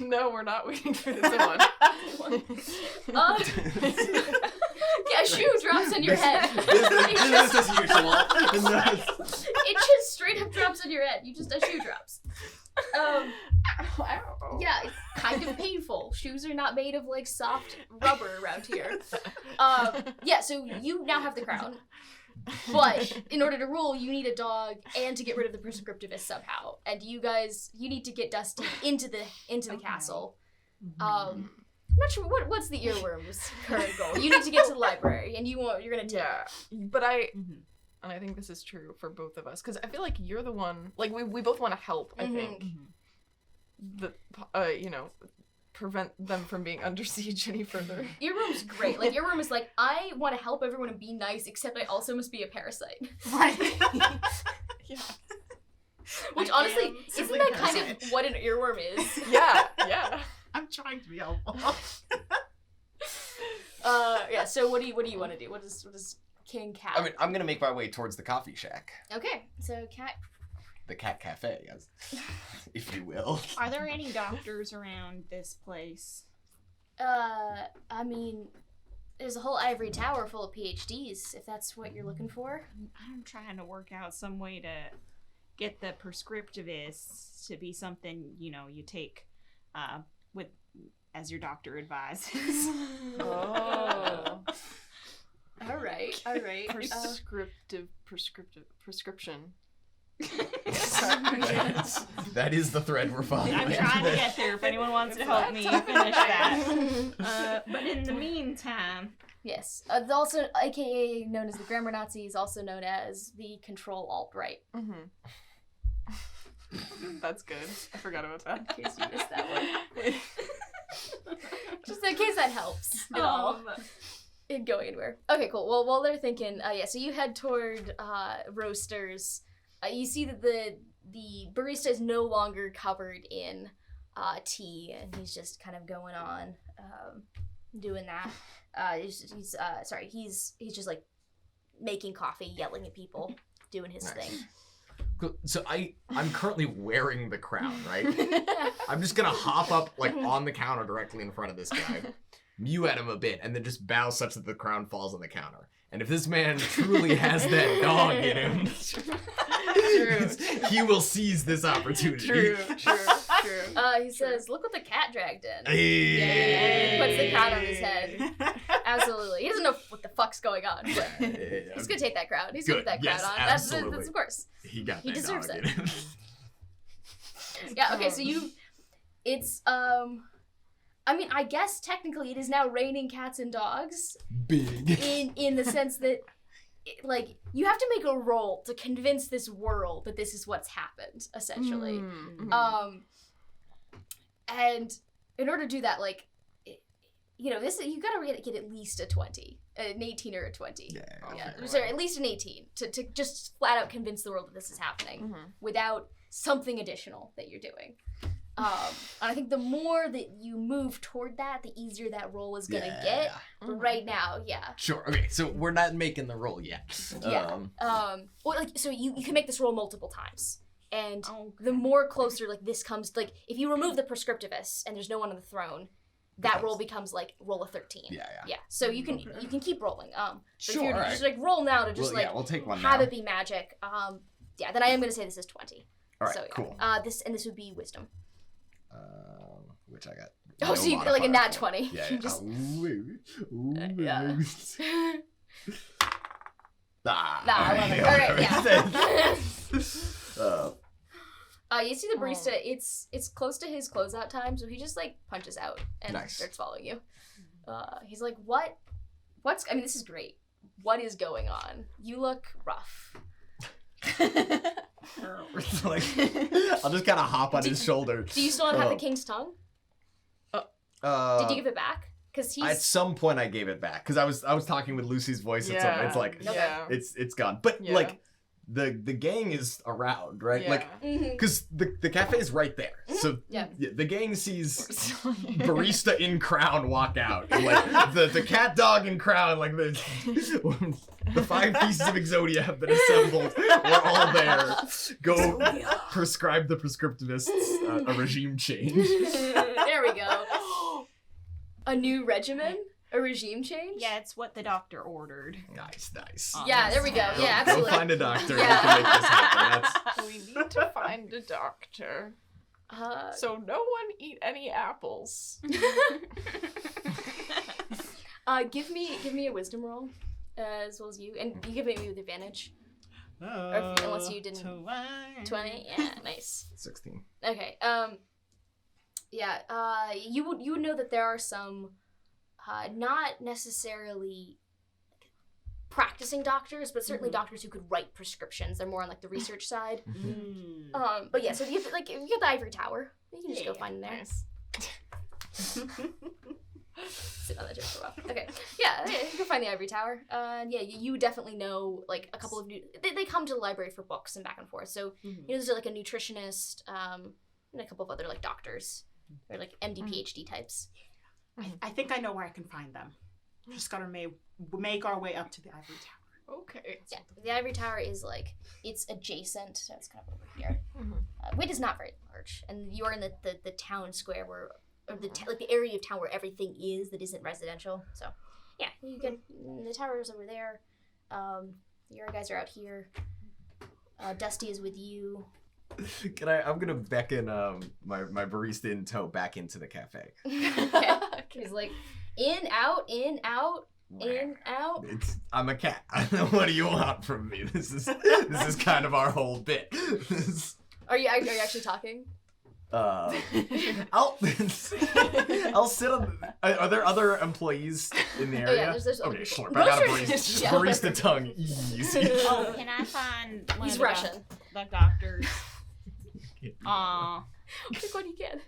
No, we're not waiting for this one. Yeah, shoe drops on your head. Business as usual. It just straight up drops on your head. A shoe drops. Yeah, it's kind of painful. Shoes are not made of soft rubber around here. Yeah, so you now have the crown. But in order to rule, you need a dog and to get rid of the Prescriptivists somehow. And you need to get Dusty into the castle. I'm not sure what's the earworm's current goal. You need to get to the library, and you're gonna take. Yeah, but and I think this is true for both of us, because I feel like you're the one, we both want to help, I think. prevent them from being under siege any further. Your room's great. Like, your room is like, I want to help everyone and be nice, except I also must be a parasite. Right. Yeah. Which, I honestly, am isn't simply that parasite. kind of what an earworm is? Yeah. I'm trying to be helpful. Yeah, so what do you want to do? What does King Cat... I mean, I'm gonna make my way towards the coffee shack. Okay, so Cat... The cat cafe, if you will. Are there any doctors around this place? I mean, there's a whole ivory tower full of PhDs, if that's what you're looking for. I'm trying to work out some way to get the prescriptivists to be something, you take with as your doctor advises. Oh. All right. Prescription. That is the thread we're following. I'm trying to get there if anyone wants to help me finish that. But in the meantime... Yes. Also, aka known as the Grammar Nazis, also known as the Control Alt-Right. Mm-hmm. That's good. I forgot about that. In case you missed that one. Just in case that helps at all. In going anywhere. Okay, cool. Well, while they're thinking, so you head toward Roasters. You see that the barista is no longer covered in tea, and he's just kind of going on doing that. He's just like making coffee, yelling at people, doing his thing. Cool. So I'm currently wearing the crown, right? I'm just gonna hop up like on the counter directly in front of this guy, mew at him a bit, and then just bow such that the crown falls on the counter. And if this man truly has that dog in him, he will seize this opportunity. True. He says, "Look what the cat dragged in." Hey. Puts the crown on his head. Absolutely. He doesn't know what the fuck's going on, but he's gonna take that crown. He's gonna put that crown on. That's of course. He got He that deserves dog it. in him. Yeah, okay, so it's I mean, I guess technically it is now raining cats and dogs. Big. In the sense that, like, you have to make a roll to convince this world that this is what's happened, essentially. Mm-hmm. And in order to do that, like, you gotta get at least a 20, an 18 or a 20. Yeah. Sorry, at least an 18 to just flat out convince the world that this is happening without something additional that you're doing. And I think the more that you move toward that, the easier that roll is gonna get. But right now, Sure. Okay. So we're not making the roll yet. So you can make this roll multiple times, and the more closer like this comes, like if you remove the prescriptivists and there's no one on the throne, that roll becomes like roll a 13. Yeah. So you can keep rolling. But if you're just like roll now to just we'll take one have now. it be magic. Then I am gonna say this is 20. All right. So, cool. This would be wisdom. Which I got. Oh, so you like a nat 20. Yeah. You just, Yeah. I love it. All right, yeah. You see the barista, it's close to his closeout time, so he just like punches out and starts following you. He's like, I mean, this is great. What is going on? You look rough. Like, I'll just kind of hop on his shoulder. Do you still not have the king's tongue? Did you give it back? Because he's... At some point I gave it back because I was talking with Lucy's voice. Yeah. It's like it's gone. But like the gang is around, right? Yeah. Like because the cafe is right there. So the gang sees barista in crown walk out. And, like the cat dog in crown, like the 5 pieces of Exodia have been assembled. We're all there. Go prescribe the prescriptivists a regime change. There we go. A new regimen? A regime change? Yeah, it's what the doctor ordered. Nice. Yeah, there we go. Go, Yeah, absolutely. Go find a doctor. Yeah. We can make this happen. We need to find a doctor. So no one eat any apples. Give me a wisdom roll, as well as you, and you give it me with advantage. Or unless you didn't. 20. Yeah, nice. 16. Okay. You would know that there are some, not necessarily practicing doctors, but certainly doctors who could write prescriptions. They're more on like the research side. But yeah, so you have, like, if you get the ivory tower, you can just go find them there. Nice. Sit on that chair for a while. Okay, yeah, you can find the ivory tower. Yeah, you definitely know like a couple of they come to the library for books and back and forth. So you know, there's like a nutritionist, and a couple of other like doctors or like MD PhD types. I think I know where I can find them. Just gotta make our way up to the ivory tower. Okay. Yeah, the ivory tower is like, it's adjacent, so it's kind of over here. Wit is not very large, and you're in the town square where, or like the area of town where everything is that isn't residential. So, yeah, you get the tower is over there. Your guys are out here. Dusty is with you. I'm gonna beckon my barista in tow back into the cafe. He's like, in, out, in, out. In, out. I'm a cat. What do you want from me? This is kind of our whole bit. Are you actually talking? I'll sit on. Are there other employees in the area? Oh yeah, there's other okay, people. sure. But I got a Yeah. barista tongue. Easy. Oh, can I find one He's of Russian. the doctors? Pick one you can.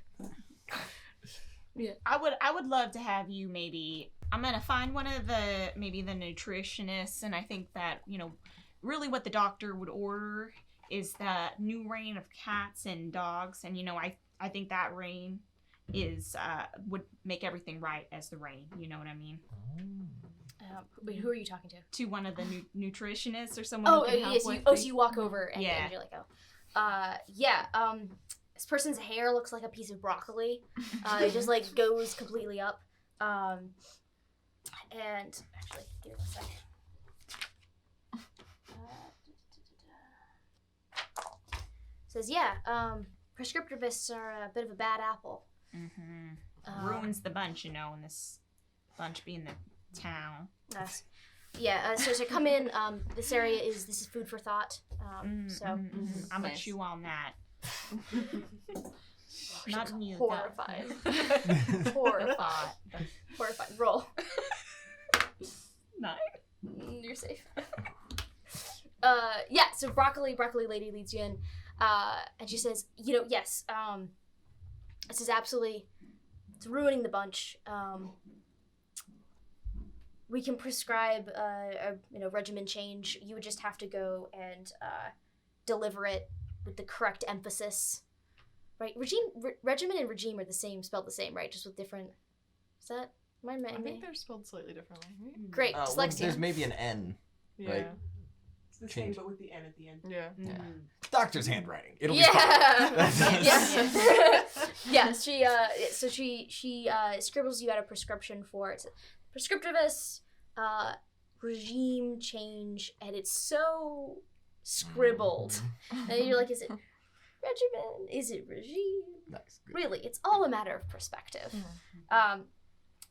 Yeah. I would love to have you maybe. I'm gonna find one of the nutritionists, and I think that, you know, really what the doctor would order is the new reign of cats and dogs, and you know, I think that reign is would make everything right as the reign. You know what I mean? Wait, who are you talking to? To one of the nutritionists or someone. Who can help yes. with So you walk over and, Yeah. and you're like, this person's hair looks like a piece of broccoli. It just like goes completely up. And actually, give me a second. Says, prescriptivists are a bit of a bad apple. Ruins the bunch, you know, and this bunch being the town. So to come in, this is food for thought. I'm gonna chew on that. Not you. Horrified. Horrified. Roll. 9. You're safe. So broccoli lady leads you in, and she says, yes, this is absolutely, it's ruining the bunch. We can prescribe a regimen change. You would just have to go and deliver it with the correct emphasis, right? Regimen and regime are the same, spelled the same, right? Just with different. Is that? I think they're spelled slightly differently. Right? Great, dyslexia. There's maybe an N. Yeah. Right. It's the Change. same, but with the N at the end. Yeah. Doctor's handwriting. It'll be Yeah. fine. Yes. She scribbles you out a prescription for it. Prescriptivists, regime change, and it's so scribbled. And you're like, is it regimen? Is it regime? Nice. Good. Really, it's all a matter of perspective.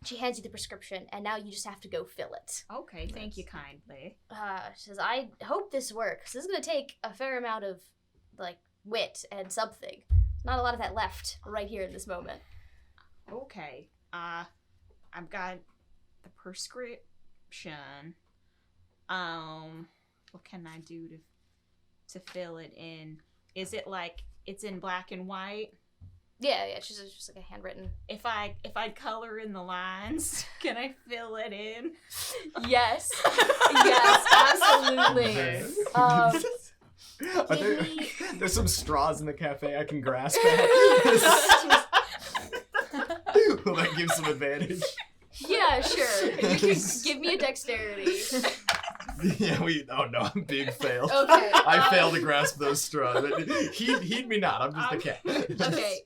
She hands you the prescription, and now you just have to go fill it. Okay, thank you kindly. She says, I hope this works. This is going to take a fair amount of, like, wit and something. Not a lot of that left right here in this moment. Okay. I've got the prescription. What can I do to fill it in? Is it like it's in black and white? Yeah, she's just like a handwritten. If I color in the lines, can I fill it in? Yes. Yes, absolutely. There's some straws in the cafe I can grasp at. Will that give some advantage? Yeah, sure. You can give me a dexterity. Yeah, I'm big fail. Okay. I fail to grasp those straws. Heed me not, I'm just a cat. Okay,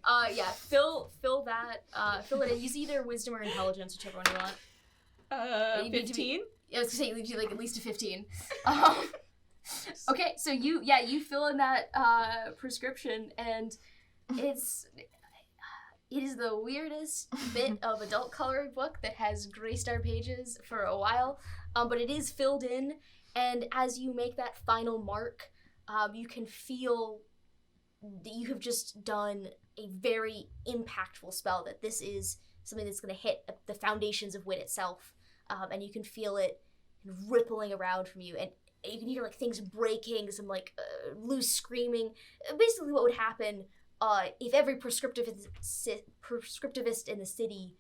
fill that, fill it in. Use either wisdom or intelligence, whichever one you want. 15? I was gonna say, you need to like at least a 15. Okay, so you fill in that prescription, and it is the weirdest bit of adult coloring book that has gray star pages for a while, but it is filled in, and as you make that final mark, you can feel that you have just done a very impactful spell, that this is something that's going to hit the foundations of wit itself, and you can feel it rippling around from you, and you can hear like things breaking, some like loose screaming. Basically, what would happen if every prescriptivist in the city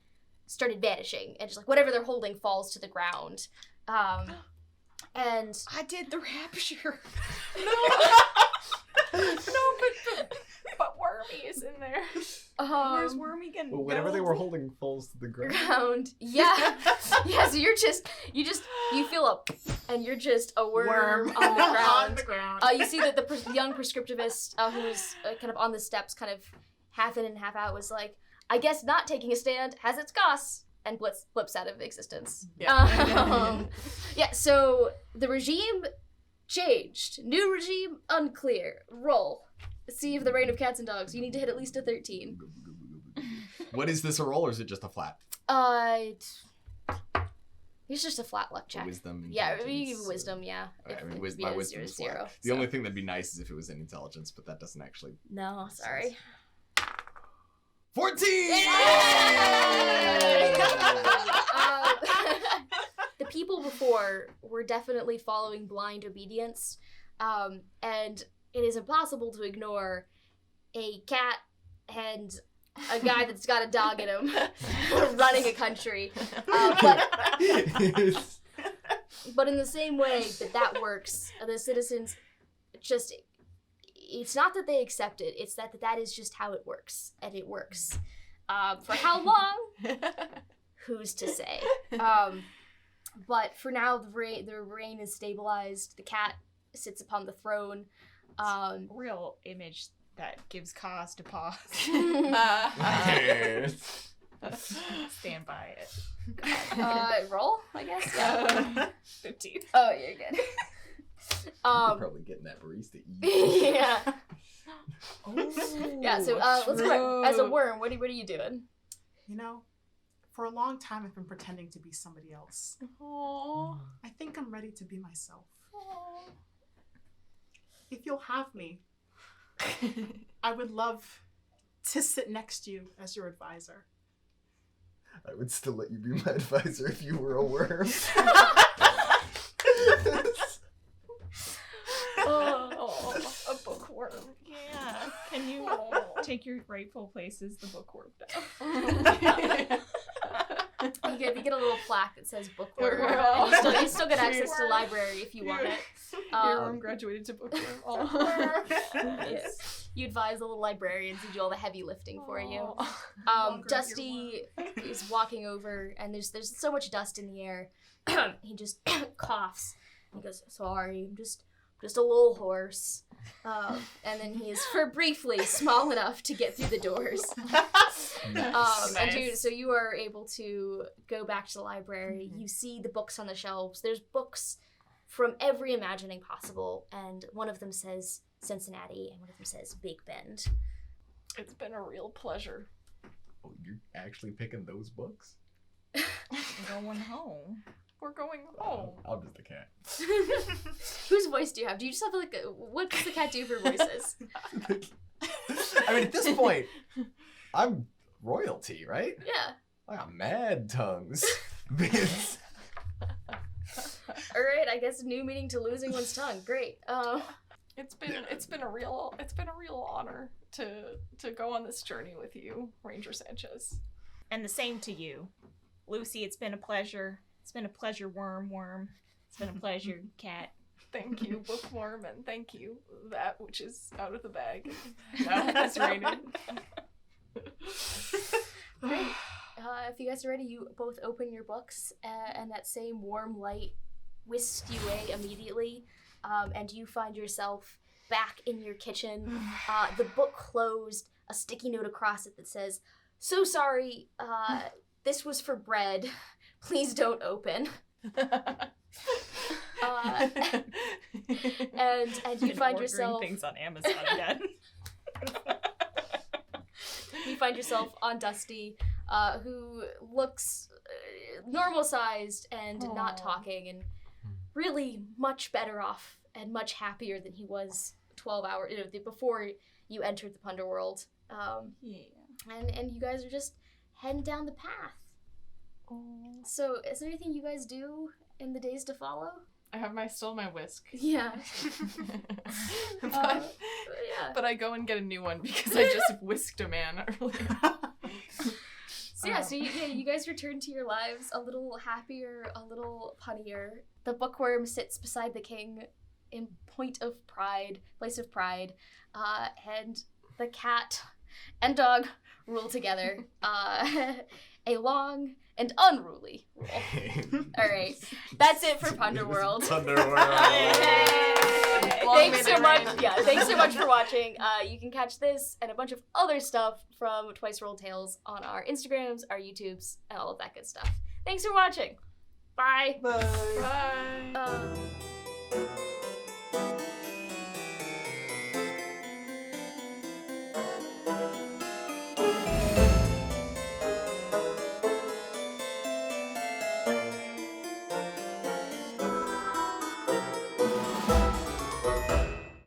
started vanishing, and just like whatever they're holding falls to the ground. And I did the rapture. But Wormy is in there. Where's Wormy gonna Well, whatever go? they were holding falls to the ground. yeah, so you feel a, and you're just a worm on the ground. On the ground. You see that the young prescriptivist who was kind of on the steps, kind of half in and half out, was like, I guess not taking a stand has its costs, and flips out of existence. Yeah. So the regime changed. New regime unclear. Roll. See if the reign of cats and dogs. You need to hit at least a 13. What is this, a roll, or is it just a flat? It's just a flat luck check. Wisdom. Yeah, you intelligence, give wisdom, yeah. I mean, If- my yeah, wisdom is zero, flat. The so- only thing that'd be nice is if it was in intelligence, but that doesn't actually. No, sorry. 14! The people before were definitely following blind obedience, and it is impossible to ignore a cat and a guy that's got a dog in him running a country. But in the same way that works, the citizens just, it's not that they accept it, it's that is just how it works, and it works. For how long? Who's to say? But for now, the reign is stabilized. The cat sits upon the throne. Real image that gives cause to pause. Stand by it. Roll, I guess. Yeah. 15. Oh, you're good. You're probably getting that barista eat. Yeah. Oh, Yeah. So let's go. As a worm, what are you doing? You know, for a long time I've been pretending to be somebody else. Aww. I think I'm ready to be myself. If you'll have me, I would love to sit next to you as your advisor. I would still let you be my advisor if you were a worm. Oh, a bookworm. Yeah. Can you take your rightful place as the bookworm now? You get a little plaque that says bookworm. Bookworm. And you still get access to the library if you want it. Your graduated to bookworm. Oh. Yes. You advise the little librarians to do all the heavy lifting for you. Oh. Dusty is walking over, and there's so much dust in the air. He just coughs. He goes, "Sorry, I'm just a little hoarse." And then he is, for briefly, small enough to get through the doors. And so you are able to go back to the library. Mm-hmm. You see the books on the shelves. There's books from every imagining possible, and one of them says Cincinnati, and one of them says Big Bend. It's been a real pleasure. Oh, you're actually picking those books? Going home. We're going home. I'm just a cat. Whose voice do you have? Do you just have like what does the cat do for voices? I mean, at this point, I'm royalty, right? Yeah. I got mad tongues. Vince. All right. I guess new meaning to losing one's tongue. Great. It's been a real honor to go on this journey with you, Ranger Sanchez. And the same to you. Lucy, it's been a pleasure. It's been a pleasure, worm. It's been a pleasure, cat. Thank you, bookworm, and thank you, that which is out of the bag. Now it's raining. Great. If you guys are ready, you both open your books, and that same warm light whisks you away immediately, and you find yourself back in your kitchen. The book closed, a sticky note across it that says, "So sorry, this was for bread. Please don't open." And you find yourself things on Amazon again. you find yourself on Dusty, who looks normal sized and not talking, and really much better off and much happier than he was 12 hours before you entered the Punderworld. And you guys are just heading down the path. So is there anything you guys do in the days to follow. I have still my whisk. Yeah. but, Yeah. but I go and get a new one because I just whisked a man earlier. So yeah, you guys return to your lives a little happier, a little punnier. The bookworm sits beside the king in place of pride, and the cat and dog rule together a long and unruly rule. All right, that's it for Punderworld. Thanks so much. Yeah, thanks so much for watching. You can catch this and a bunch of other stuff from Twice Rolled Tales on our Instagrams, our YouTubes, and all of that good stuff. Thanks for watching. Bye. Bye.